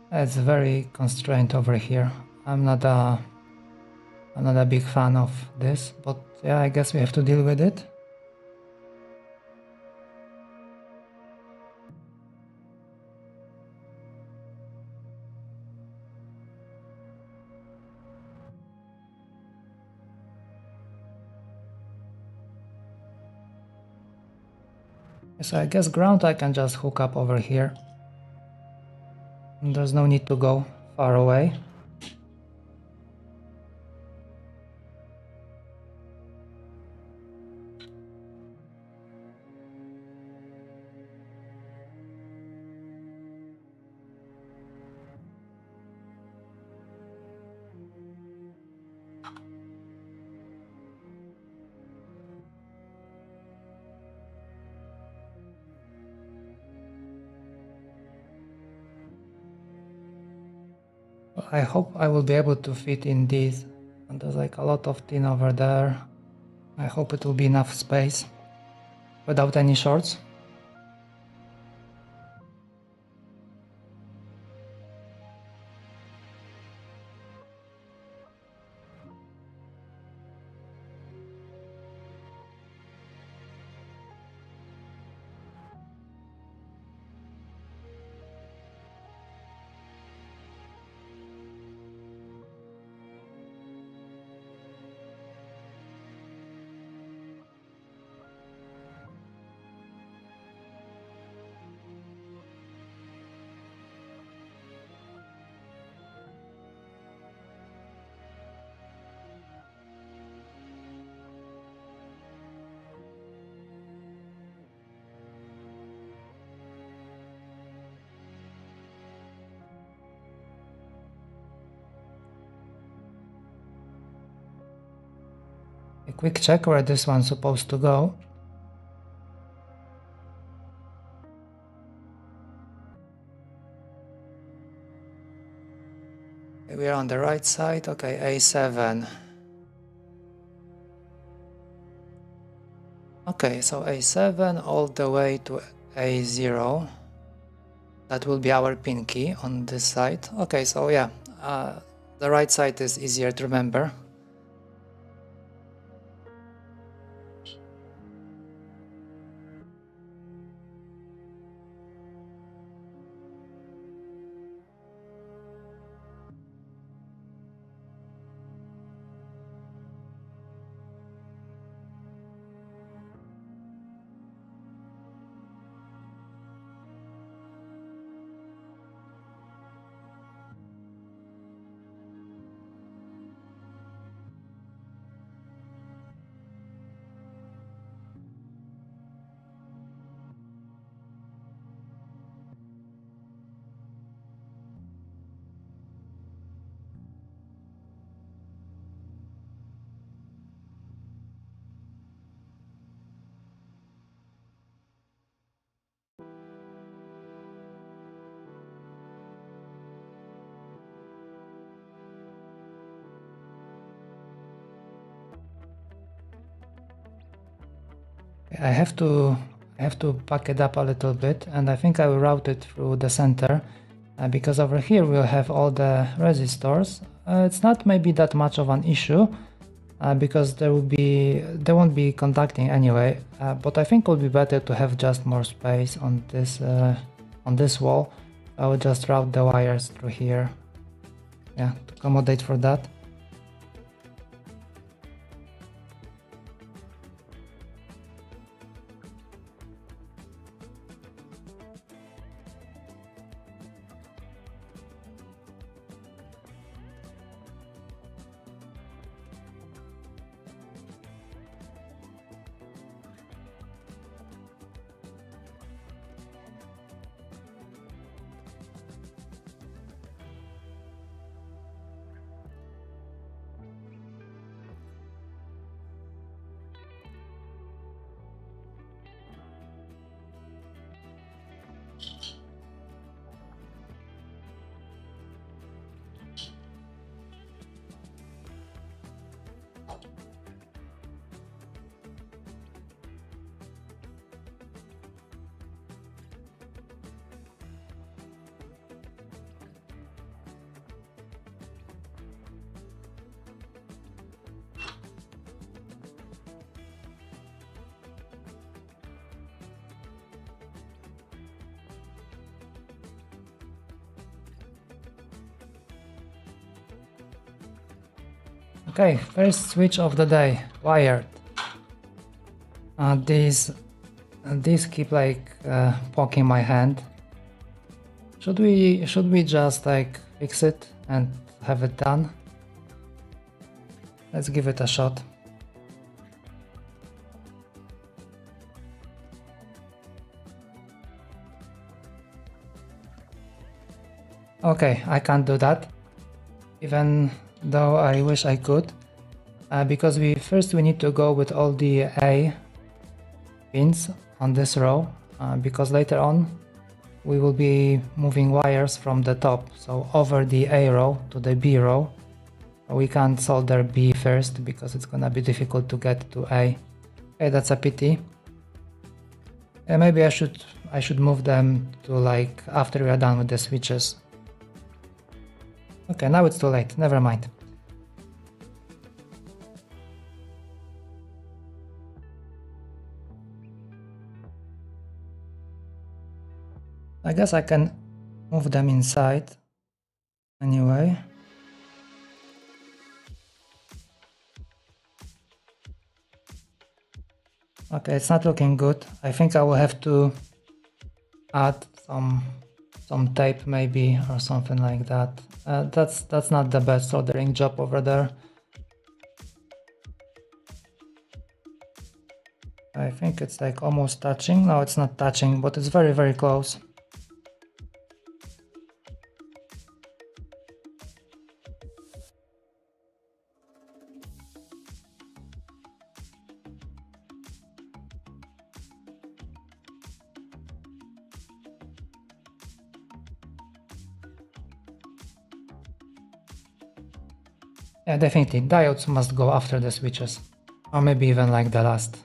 It's very constrained over here. I'm not a big fan of this, but yeah, I guess we have to deal with it. So I guess ground I can just hook up over here. And there's no need to go far away. I hope I will be able to fit in these. And there's like a lot of tin over there. I hope it will be enough space without any shorts. A quick check where this one's supposed to go. We're on the right side. Okay, A7. Okay, so A7 all the way to A0. That will be our pin key on this side. Okay, so yeah, the right side is easier to remember. I have to pack it up a little bit, and I think I will route it through the center, because over here we'll have all the resistors, It's not maybe that much of an issue because they won't be conducting anyway. But I think it would be better to have just more space on this wall. I will just route the wires through here, yeah, to accommodate for that. Okay, first switch of the day, wired. These keep like poking my hand. Should we just like fix it and have it done? Let's give it a shot. Okay, I can't do that, even though I wish I could, because we need to go with all the A pins on this row, because later on we will be moving wires from the top, so over the A row to the B row. We can't solder B first because it's gonna be difficult to get to A. Okay, that's a pity. Maybe I should move them to like after we are done with the switches. Okay, now it's too late, never mind. I guess I can move them inside anyway. Okay, it's not looking good. I think I will have to add some tape maybe or something like that. That's not the best soldering job over there. I think it's like almost touching. No, it's not touching, but it's very, very close. Yeah, definitely, diodes must go after the switches, or maybe even like the last.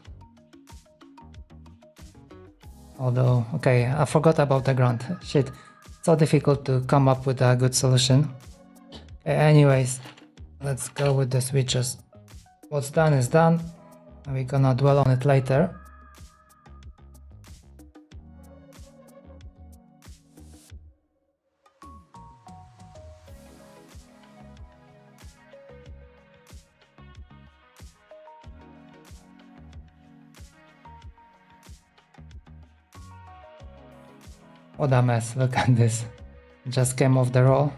Although, okay, I forgot about the ground. Shit, it's so difficult to come up with a good solution. Anyways, let's go with the switches. What's done is done. We're gonna dwell on it later. What a mess, look at this. It just came off the roll.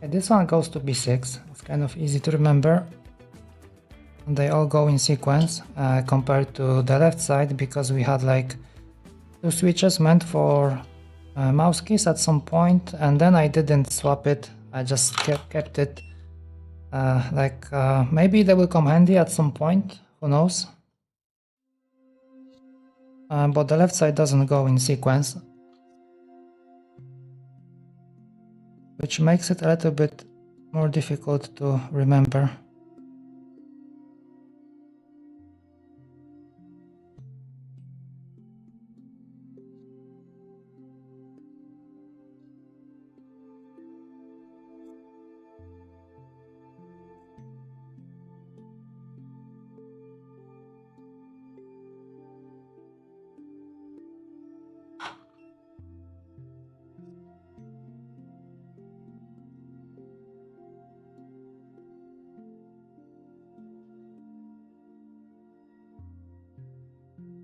Okay, this one goes to B6. It's kind of easy to remember. And they all go in sequence compared to the left side, because we had like two switches meant for mouse keys at some point, and then I didn't swap it. I just kept it. Maybe they will come handy at some point, who knows. But the left side doesn't go in sequence, which makes it a little bit more difficult to remember.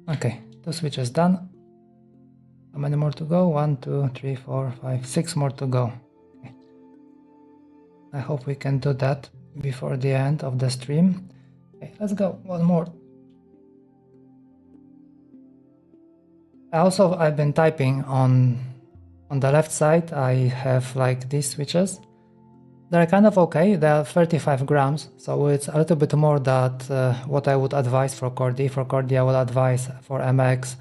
Okay, two switches done. How many more to go? 1, 2, 3, 4, 5, 6 more to go. Okay. I hope we can do that before the end of the stream. Okay, let's go. One more. Also, I've been typing on the left side. I have like these switches. They're kind of okay. They're 35 grams, so it's a little bit more than what I would advise for Chordie. For Chordie, I would advise for MX,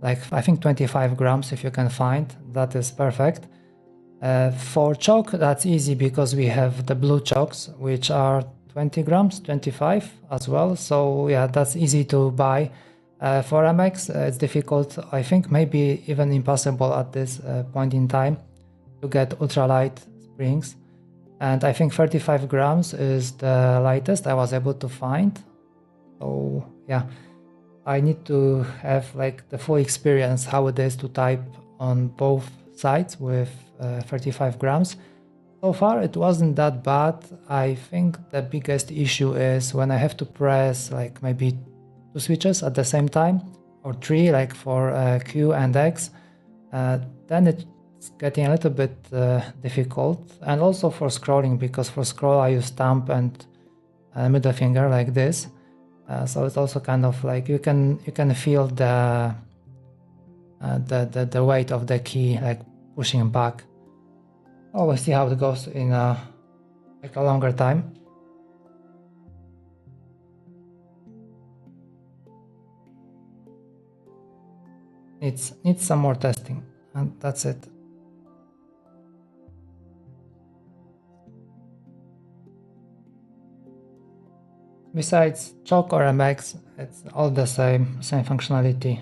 like I think 25 grams if you can find. That is perfect. For choke, that's easy because we have the blue chokes, which are 20 grams, 25 as well. So yeah, that's easy to buy. For MX, it's difficult. I think maybe even impossible at this point in time to get ultralight springs. And I think 35 grams is the lightest I was able to find. So yeah, I need to have like the full experience how it is to type on both sides with 35 grams. So far it wasn't that bad. I think the biggest issue is when I have to press like maybe two switches at the same time, or three, like for Q and X, then it's getting a little bit difficult. And also for scrolling, because for scroll I use thumb and middle finger like this. So it's also kind of like you can feel the weight of the key like pushing back. Oh, we'll see how it goes in like a longer time. Needs some more testing, and that's it. Besides Chalk or MX, it's all the same functionality.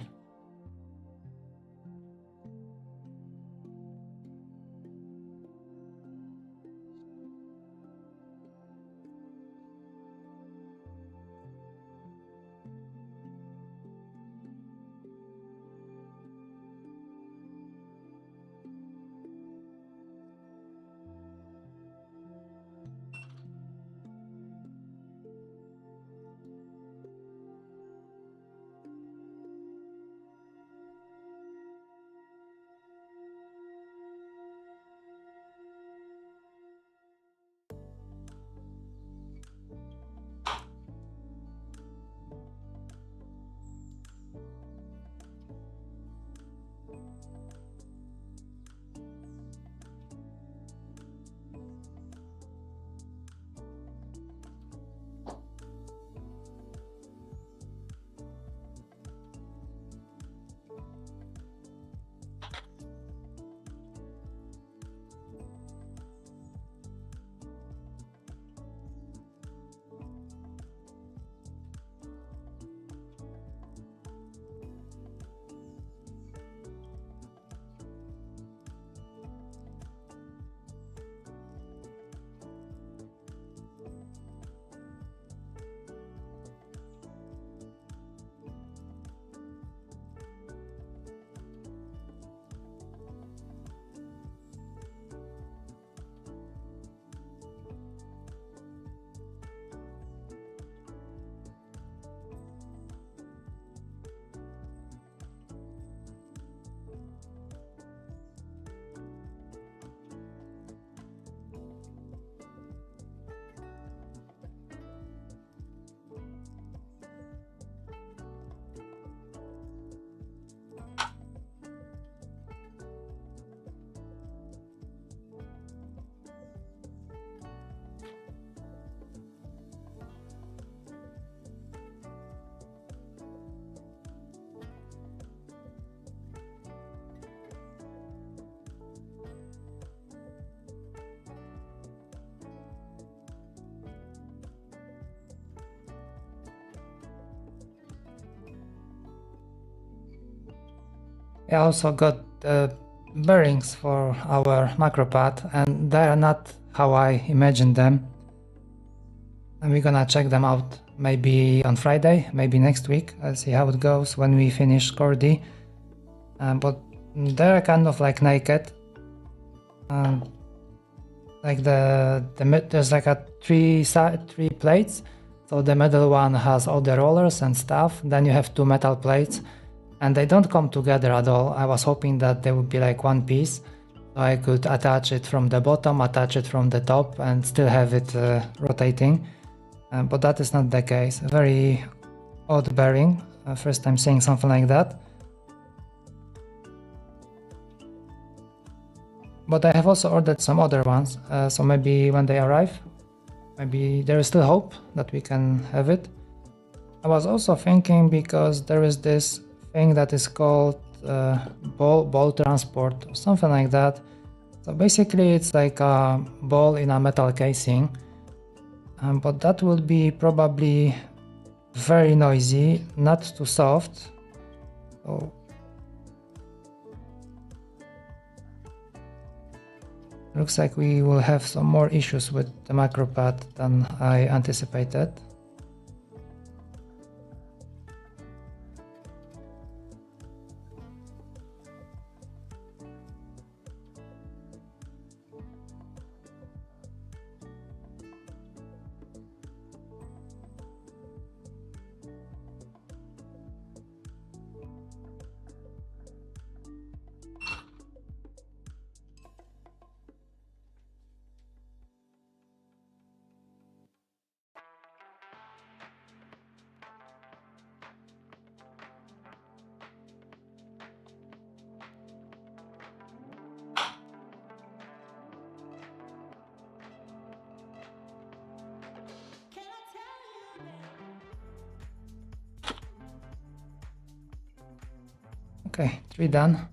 I also got bearings for our macro pad, and they are not how I imagined them. And we're gonna check them out maybe on Friday, maybe next week. I'll see how it goes when we finish Chordie. But they're kind of like naked. Like there's like a three plates. So the middle one has all the rollers and stuff. Then you have two metal plates, and they don't come together at all. I was hoping that they would be like one piece, so I could attach it from the bottom, attach it from the top, and still have it rotating. But that is not the case. Very odd bearing. First time seeing something like that. But I have also ordered some other ones, so maybe when they arrive, maybe there is still hope that we can have it. I was also thinking, because there is this thing that is called ball transport or something like that. So basically it's like a ball in a metal casing, but that will be probably very noisy, not too soft. So looks like we will have some more issues with the macro pad than I anticipated. Okay, 3 done.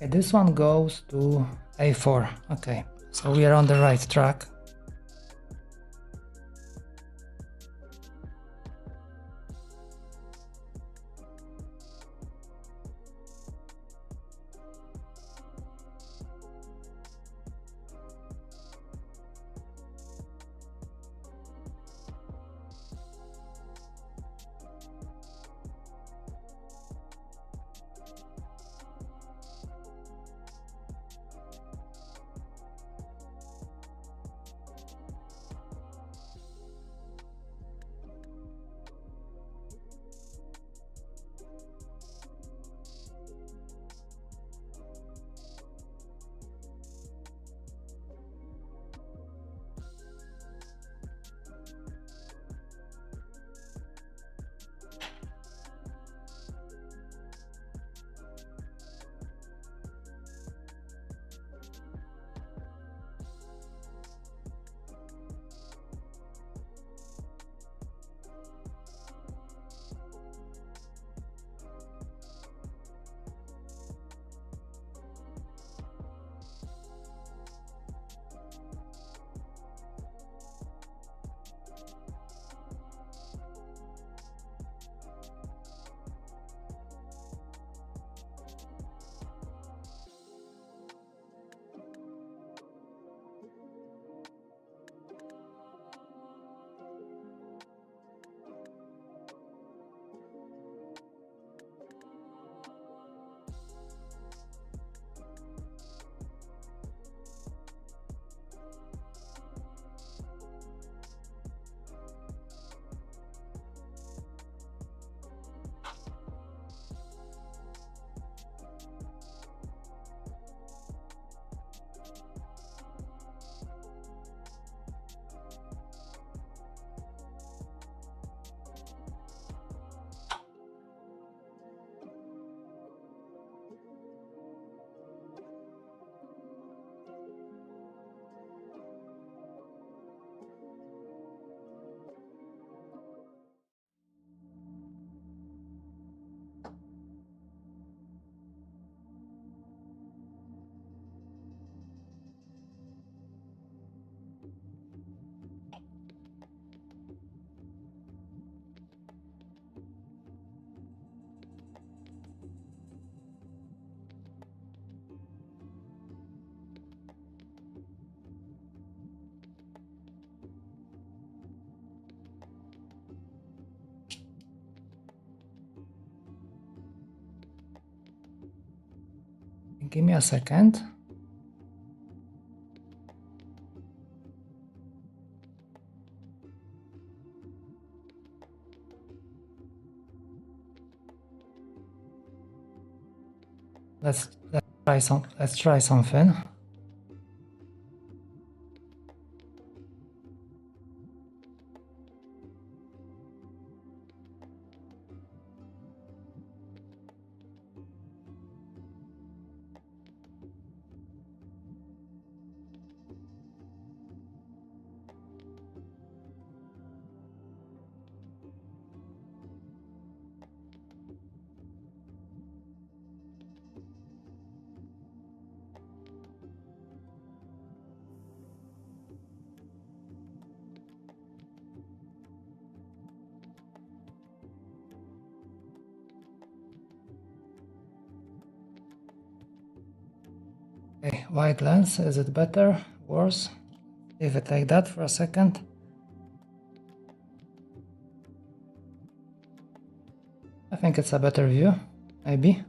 Okay, this one goes to A4. Okay, so we are on the right track. Give me a second. Let's try something. Okay, white lens, is it better? Worse? Leave it like that for a second. I think it's a better view, maybe.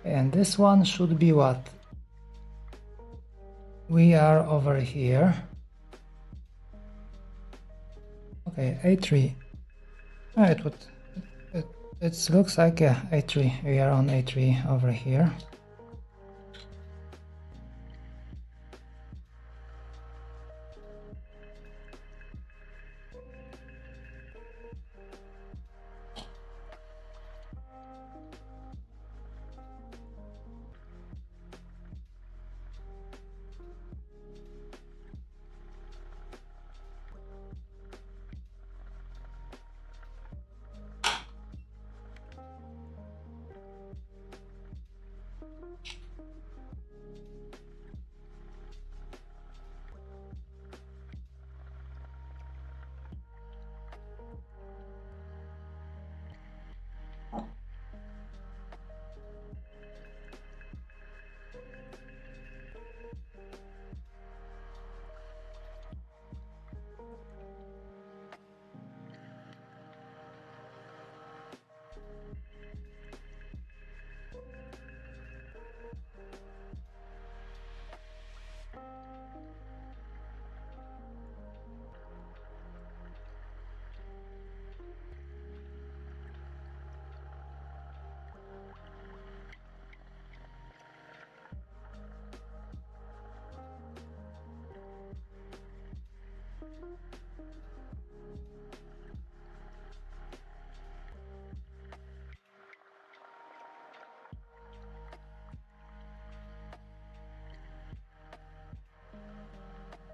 And this one should be what? We are over here. Okay, A3. It would. It looks like A3. We are on A3 over here.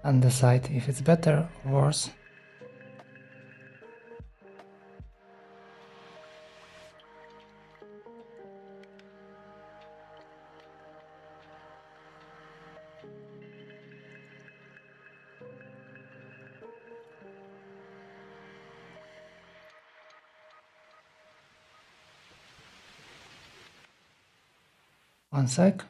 And decide if it's better or worse. One sec.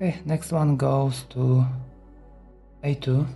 Okay, next one goes to A2.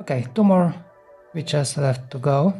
Okay, 2 more switches left to go.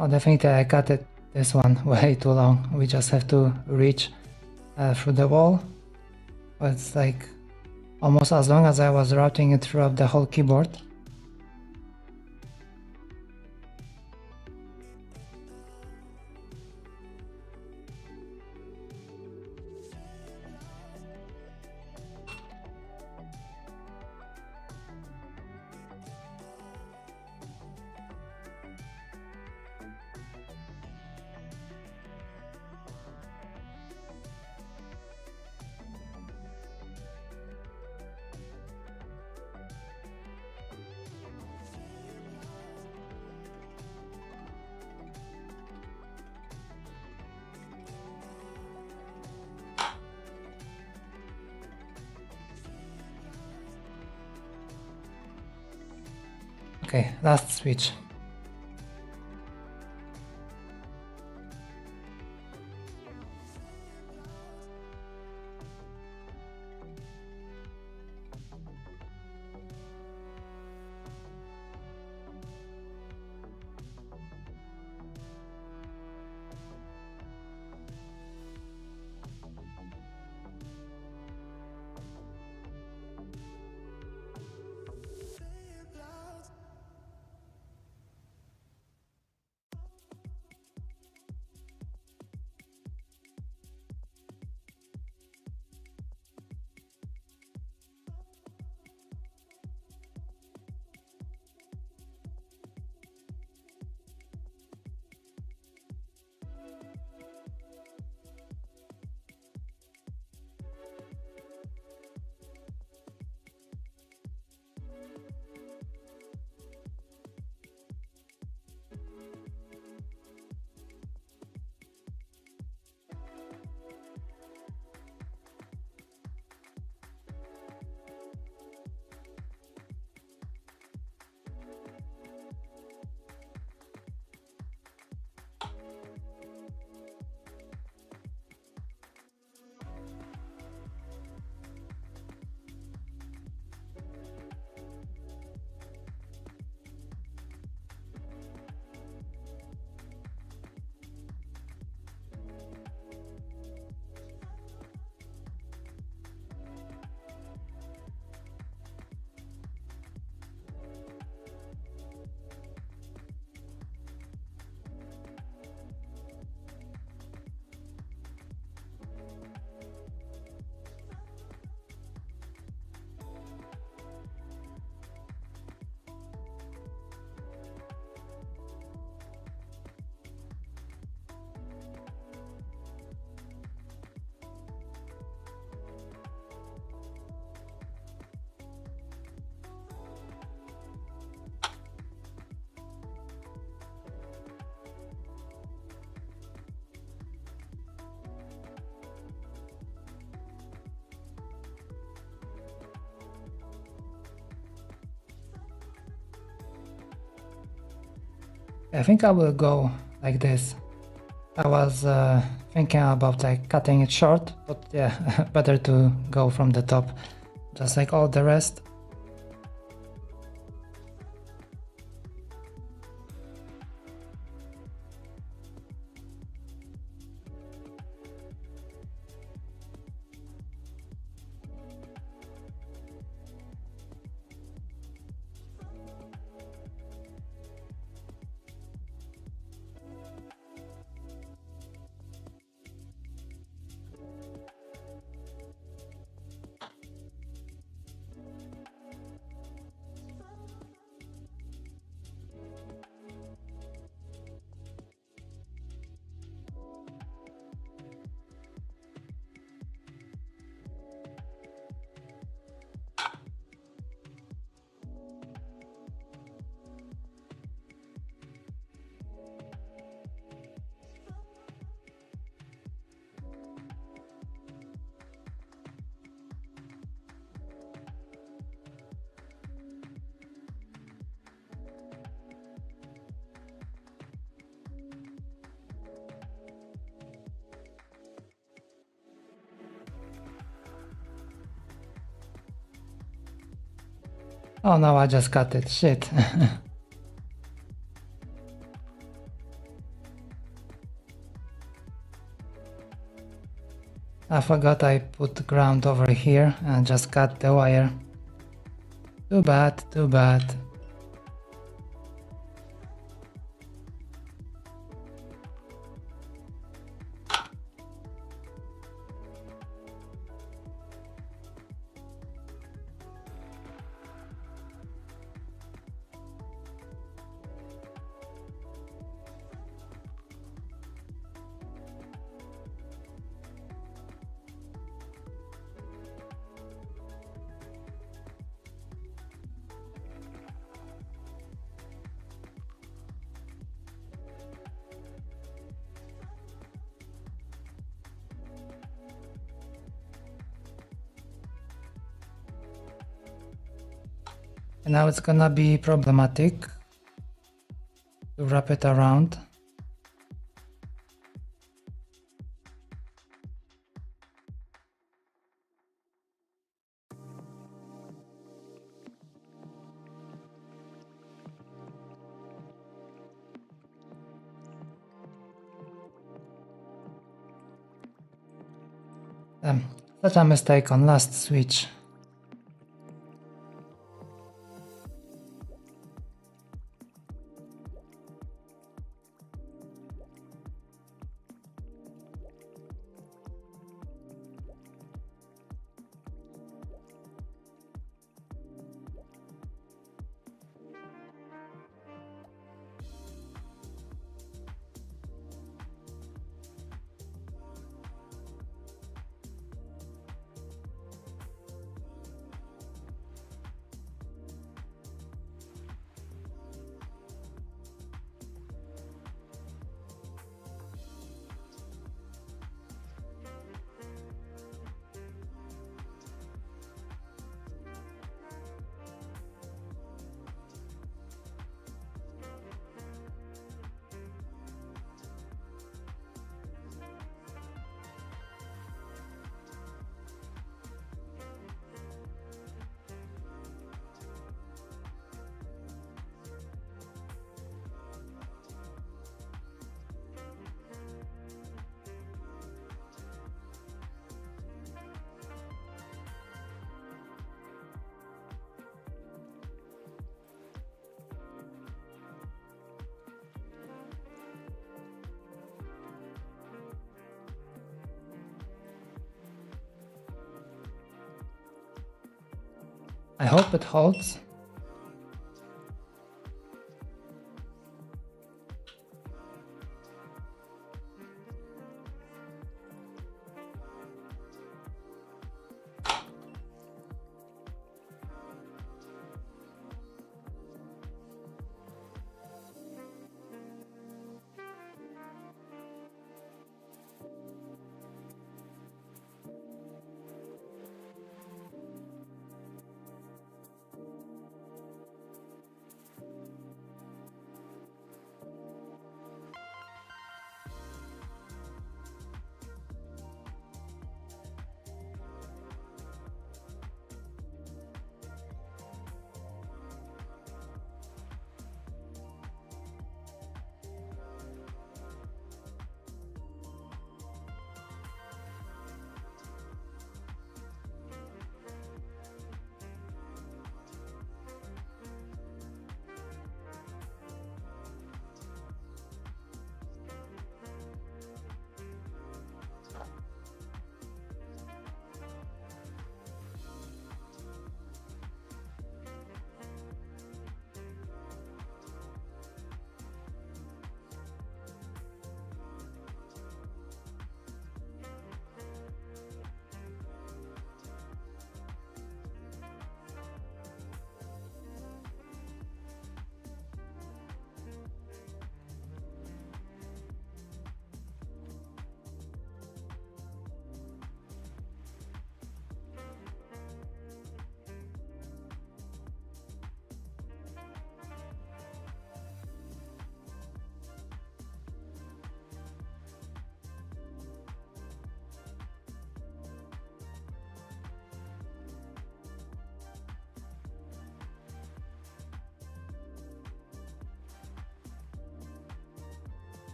Oh, definitely I cut this one way too long. We just have to reach through the wall. But it's like almost as long as I was routing it throughout the whole keyboard. Okay, last switch. I think I will go like this. I was thinking about like cutting it short, but yeah, better to go from the top, just like all the rest. Oh no, I just cut it, shit. I forgot I put the ground over here and just cut the wire. Too bad, too bad. And now it's gonna be problematic to wrap it around. Such a mistake on last switch. I hope it holds.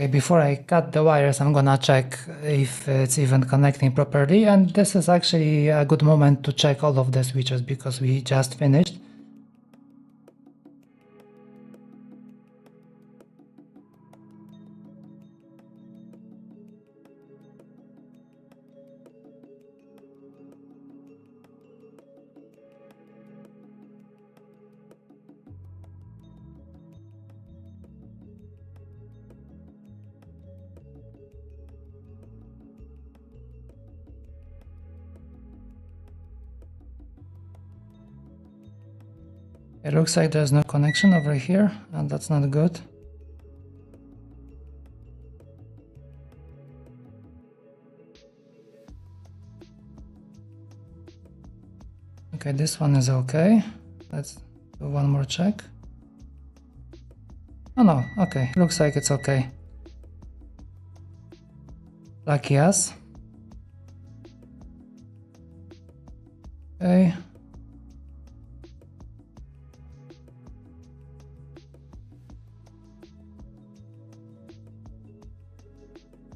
Okay, before I cut the wires, I'm gonna check if it's even connecting properly, and this is actually a good moment to check all of the switches because we just finished. It looks like there's no connection over here, and that's not good. Okay, this one is okay. Let's do one more check. Oh no, okay, looks like it's okay. Lucky us. Okay.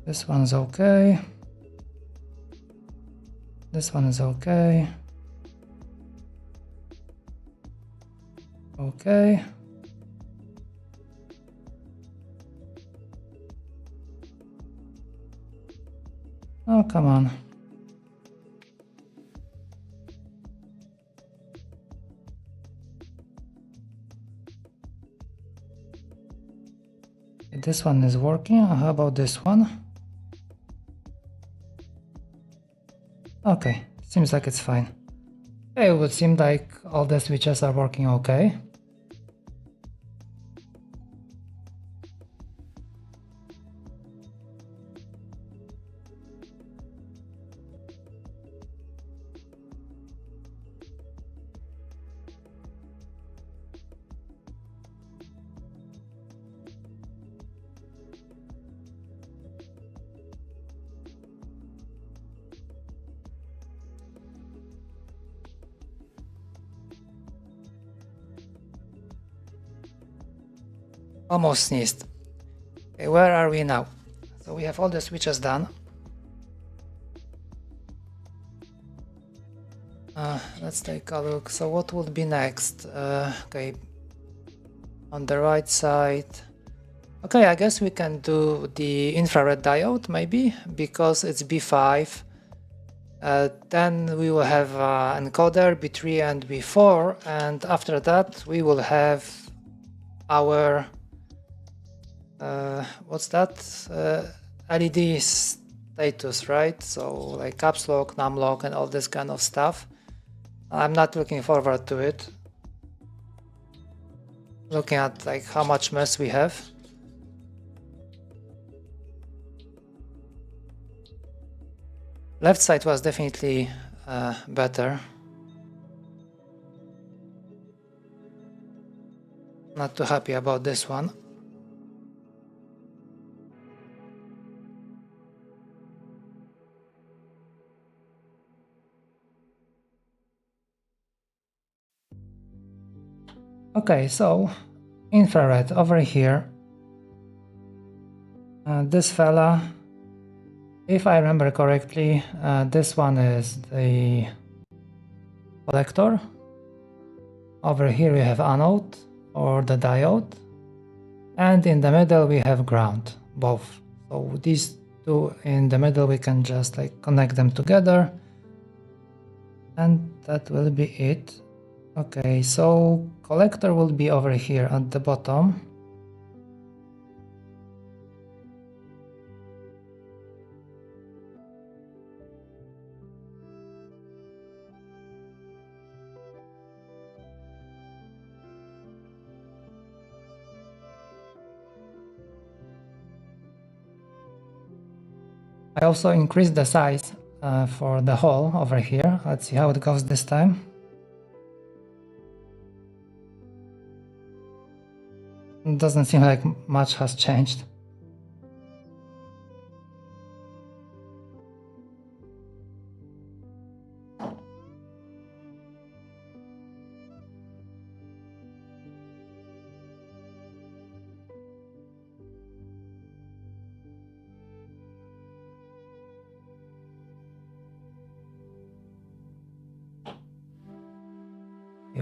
This one's okay. This one is okay. Okay. Oh, come on. This one is working. How about this one? Okay, seems like it's fine. It would seem like all the switches are working okay. Almost sneezed. Okay, where are we now? So we have all the switches done. Let's take a look. So what would be next? Okay, on the right side. Okay, I guess we can do the infrared diode maybe, because it's B5. Then we will have encoder B3 and B4, and after that we will have our what's that? LED status, right? So like caps lock, num lock, and all this kind of stuff. I'm not looking forward to it. Looking at like how much mess we have. Left side was definitely better. Not too happy about this one. Okay, so infrared over here. This fella, if I remember correctly, this one is the collector. Over here we have anode or the diode, and in the middle we have ground, both. So these two in the middle we can just like connect them together, and that will be it. Okay, so collector will be over here at the bottom. I also increased the size for the hole over here. Let's see how it goes this time. It doesn't seem like much has changed.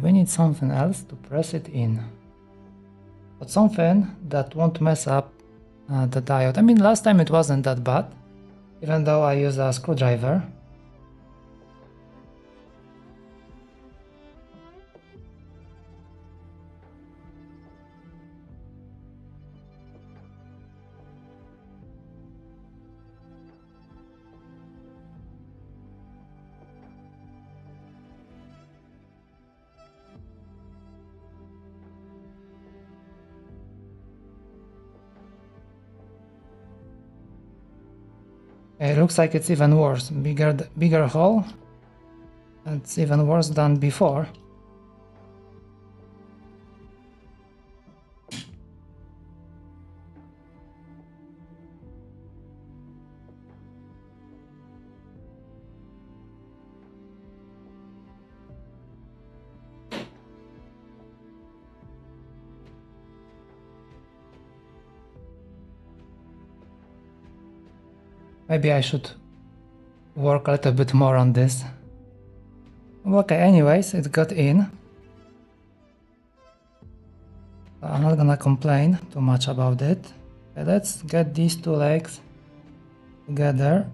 Okay, we need something else to press it in. But something that won't mess up the diode. I mean, last time it wasn't that bad, even though I used a screwdriver. It looks like it's even worse. Bigger hole. It's even worse than before. Maybe I should work a little bit more on this. Okay, anyways, it got in. I'm not gonna complain too much about it. Okay, let's get these two legs together.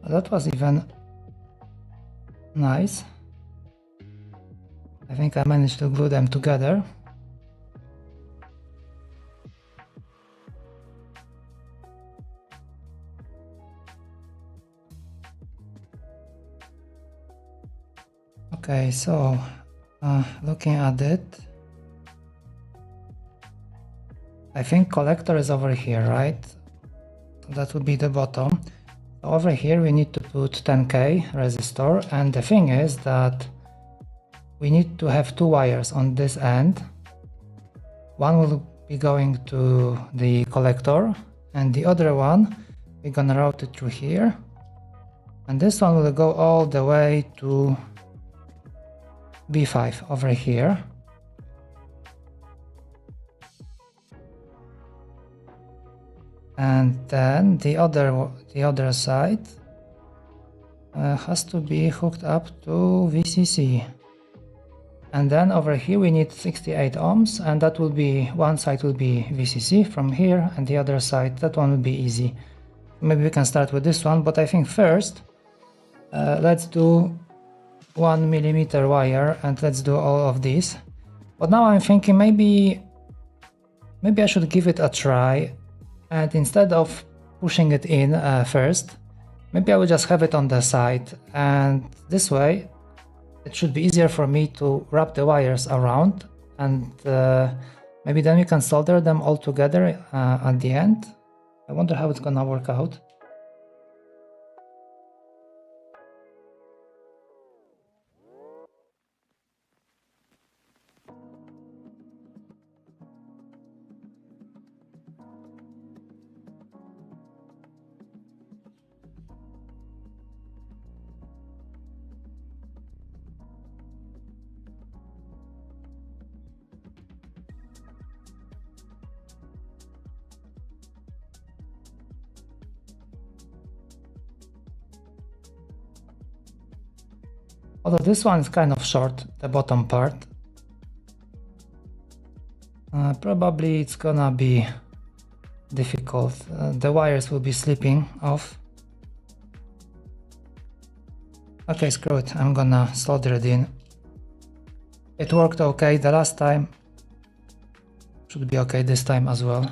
That was even nice. I think I managed to glue them together. Okay, so looking at it, I think collector is over here, right? That would be the bottom. Over here we need to put 10K resistor, and the thing is that we need to have two wires on this end. One will be going to the collector and the other one we're gonna route it through here, and this one will go all the way to B5 over here. And then the other side has to be hooked up to VCC. And then over here we need 68 ohms, and that will be, one side will be VCC from here, and the other side, that one will be easy. Maybe we can start with this one, but I think first let's do 1 millimeter wire, and let's do all of these. But now I'm thinking maybe I should give it a try. And instead of pushing it in first, maybe I will just have it on the side, and this way it should be easier for me to wrap the wires around, and maybe then we can solder them all together at the end. I wonder how it's gonna work out. Although this one is kind of short, the bottom part. Probably it's gonna be difficult. The wires will be slipping off. Okay, screw it. I'm gonna solder it in. It worked okay the last time. Should be okay this time as well.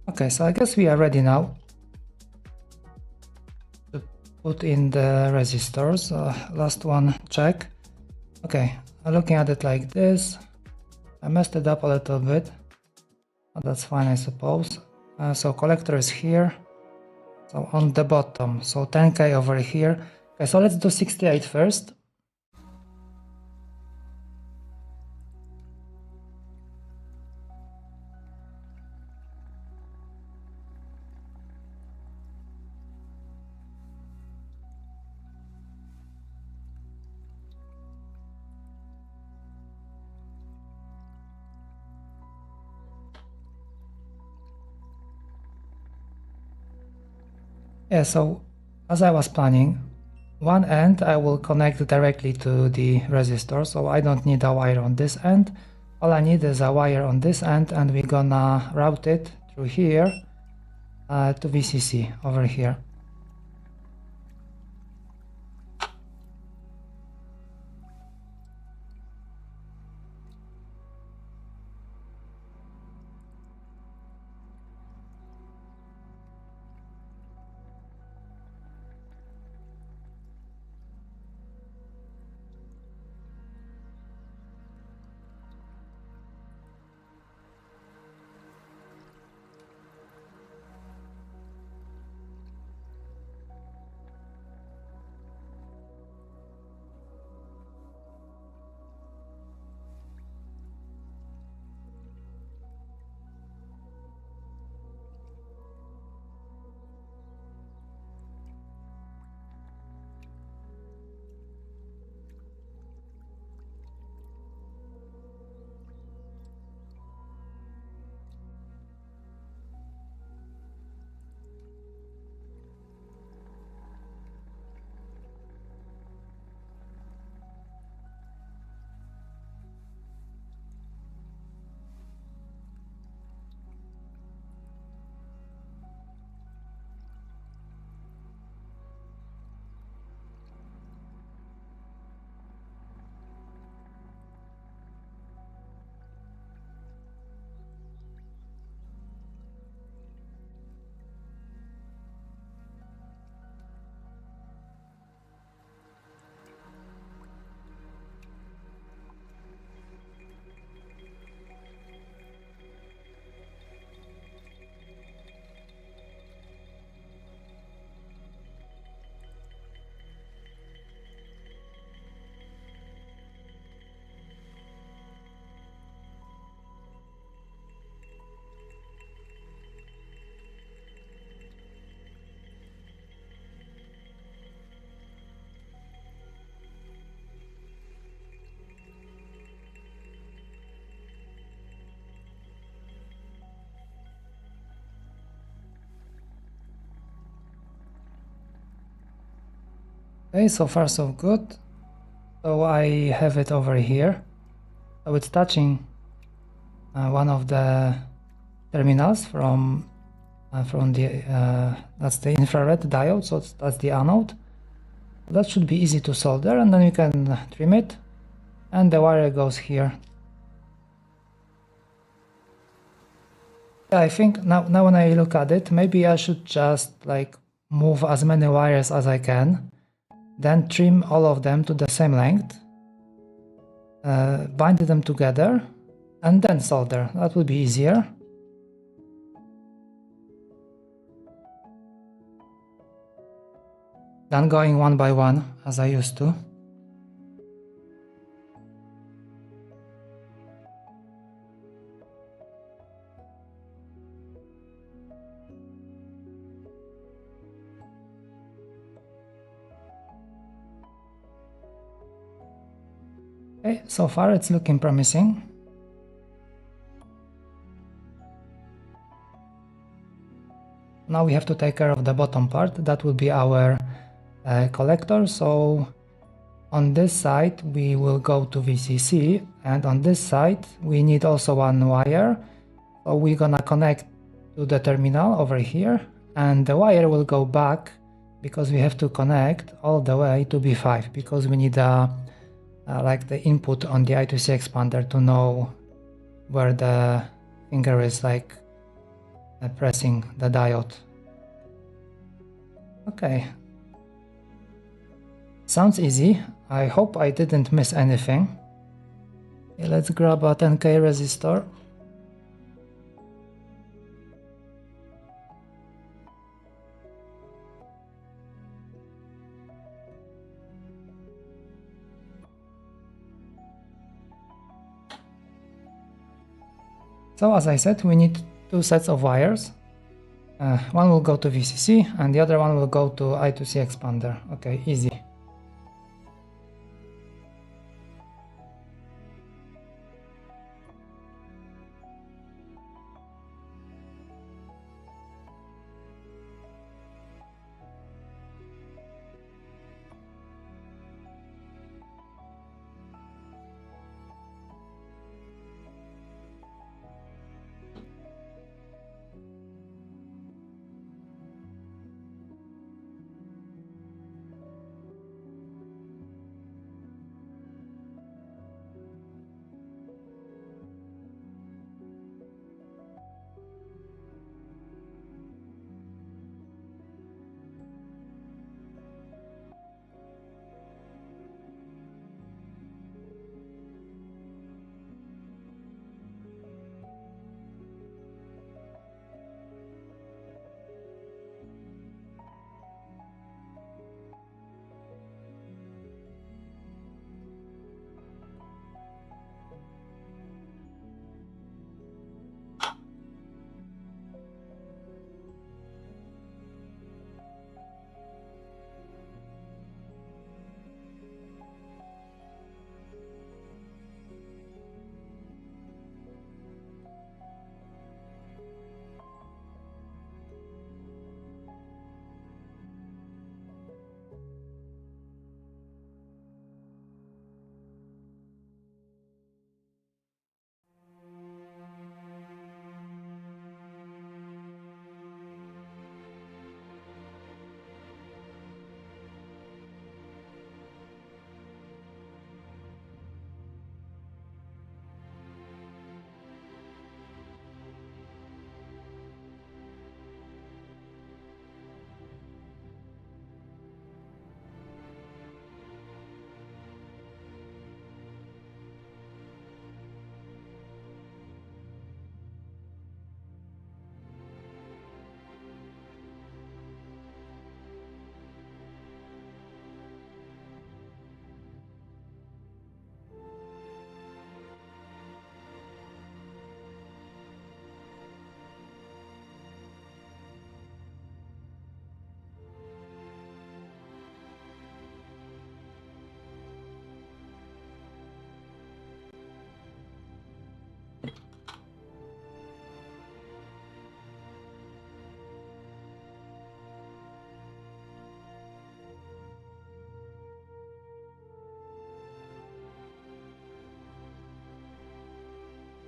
Okay, so I guess we are ready now to put in the resistors. Last one, check. Okay, I'm looking at it like this. I messed it up a little bit, but that's fine, I suppose. So collector is here, so on the bottom, so 10K over here. Okay, so let's do 68 first. Yeah, so as I was planning, one end I will connect directly to the resistor, so I don't need a wire on this end. All I need is a wire on this end, and we're gonna route it through here to VCC over here. Okay, so far so good. So I have it over here. So it's touching one of the terminals from the that's the infrared diode, so that's the anode. That should be easy to solder, and then you can trim it, and the wire goes here. Yeah, I think now when I look at it, maybe I should just like move as many wires as I can, then trim all of them to the same length, bind them together, and then solder. That would be easier. Than going one by one as I used to. Okay, so far it's looking promising. Now we have to take care of the bottom part. That will be our collector. So on this side we will go to VCC, and on this side we need also one wire. So we're gonna connect to the terminal over here, and the wire will go back because we have to connect all the way to B5, because we need like the input on the I2C expander to know where the finger is like pressing the diode. Okay. Sounds easy. I hope I didn't miss anything. Okay, let's grab a 10K resistor. So as I said, we need two sets of wires. One will go to VCC and the other one will go to I2C expander. Okay, easy.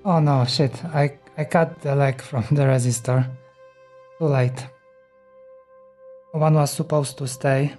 Oh no, shit, I cut the leg from the resistor. Too late. One was supposed to stay.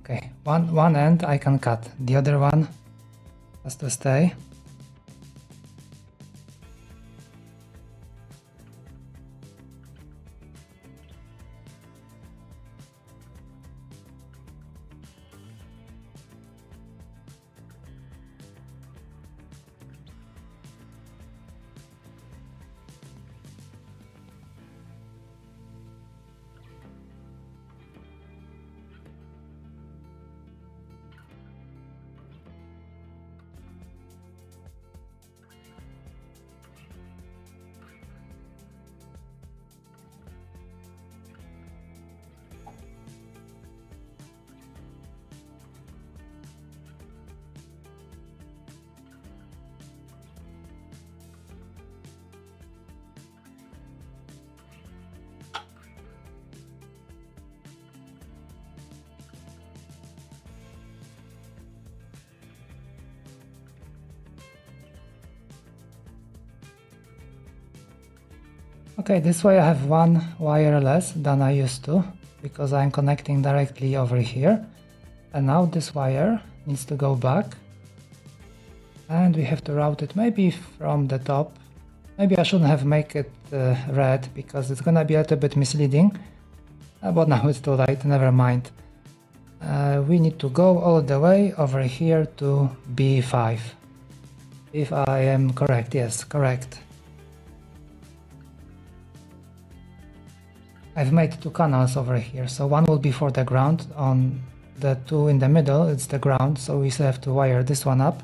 Okay, one end I can cut, the other one has to stay. Okay, this way I have one wire less than I used to, because I'm connecting directly over here. And now this wire needs to go back. And we have to route it maybe from the top. Maybe I shouldn't have make it red, because it's gonna be a little bit misleading. But now it's too late, never mind. We need to go all the way over here to B5. If I am correct, yes, correct. I've made two canals over here, so one will be for the ground. On the two in the middle, it's the ground, so we still have to wire this one up.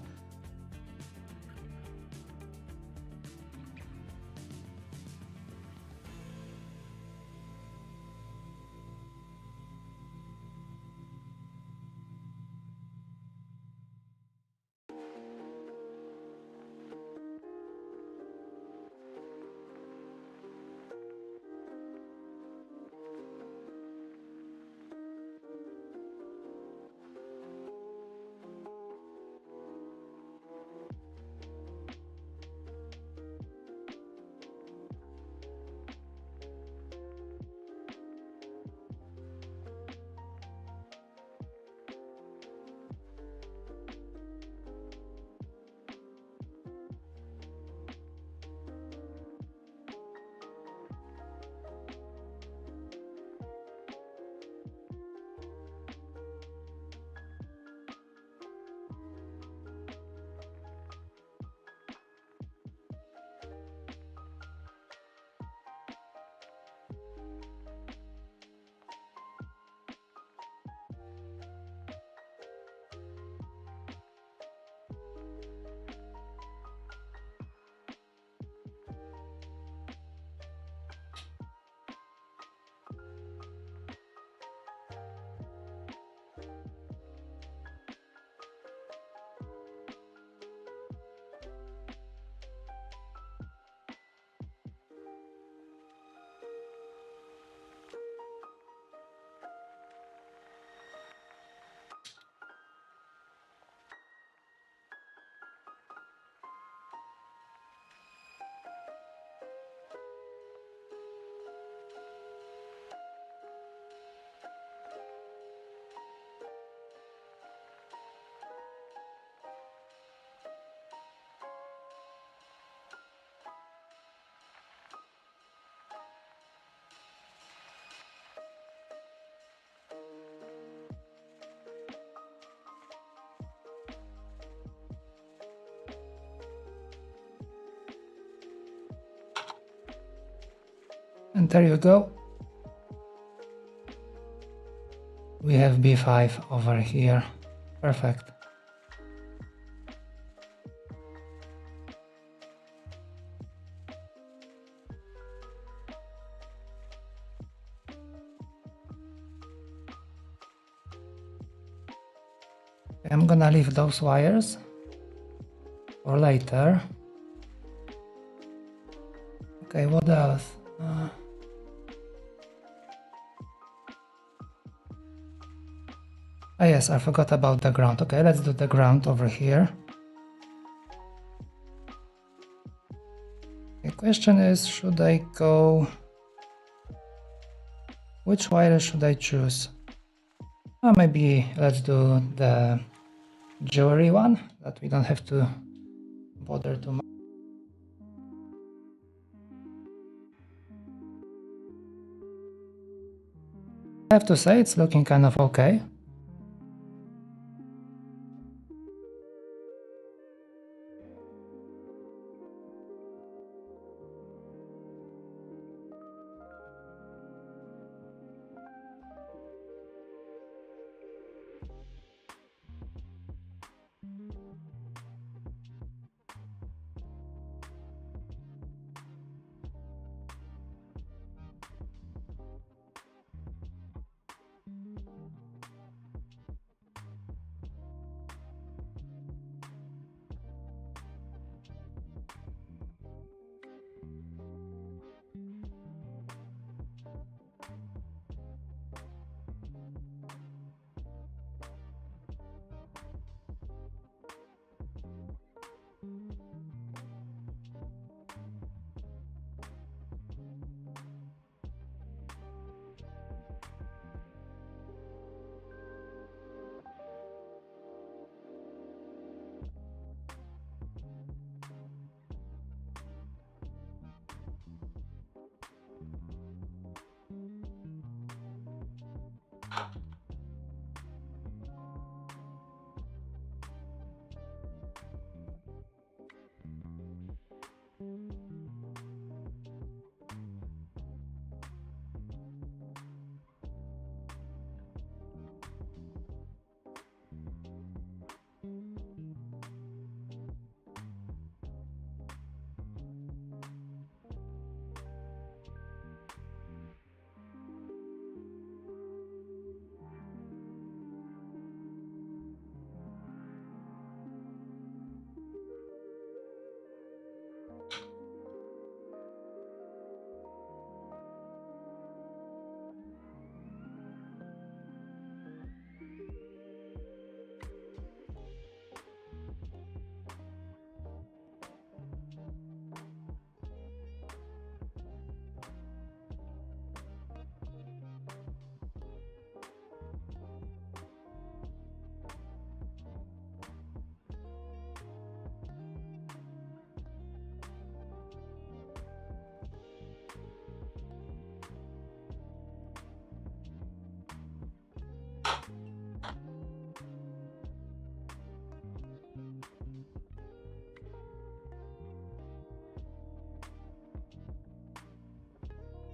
And there you go. We have B5 over here. Perfect. I'm gonna leave those wires for later. Okay, what else? Oh yes, I forgot about the ground. Okay, let's do the ground over here. The question is, should I go... Which wire should I choose? Or maybe let's do the jewelry one, that we don't have to bother too much. I have to say it's looking kind of okay.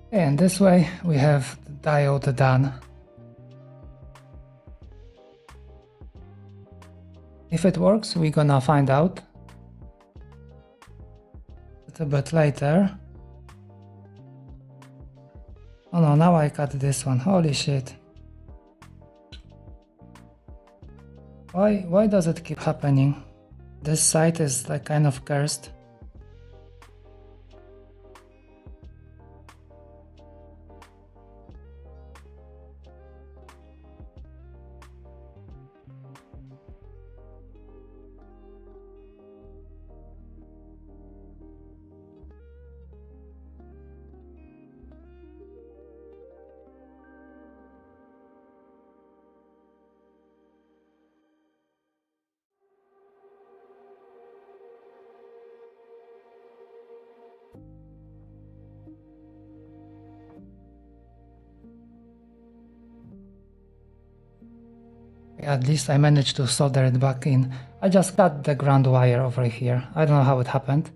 And this way we have the diode done. If it works, we're gonna find out a little bit later. Oh no, now I cut this one. Holy shit. Why does it keep happening? This side is like kind of cursed. At least I managed to solder it back in. I just cut the ground wire over here. I don't know how it happened.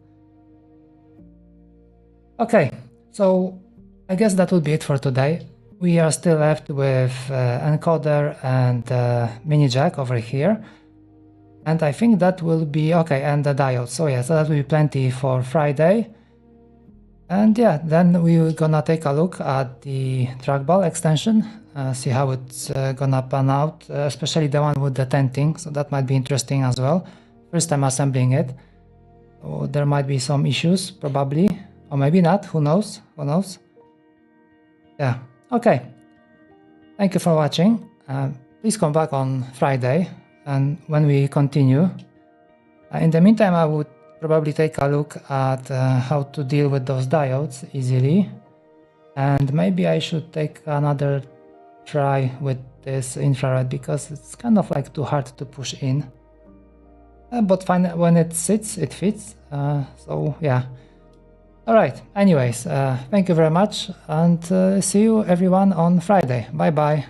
Okay, so I guess that would be it for today. We are still left with encoder and mini jack over here. And I think that will be okay, and the diode. So yeah, so that will be plenty for Friday. And yeah, then we're gonna take a look at the trackball extension, see how it's gonna pan out, especially the one with the tenting, so that might be interesting as well. First time assembling it, so there might be some issues, probably, or maybe not, who knows, who knows. Yeah, okay, thank you for watching, please come back on Friday, and when we continue, in the meantime I would probably take a look at how to deal with those diodes easily, and maybe I should take another try with this infrared because it's kind of like too hard to push in. But fine, when it sits, it fits. So yeah. Alright, anyways, thank you very much, and see you everyone on Friday. Bye bye.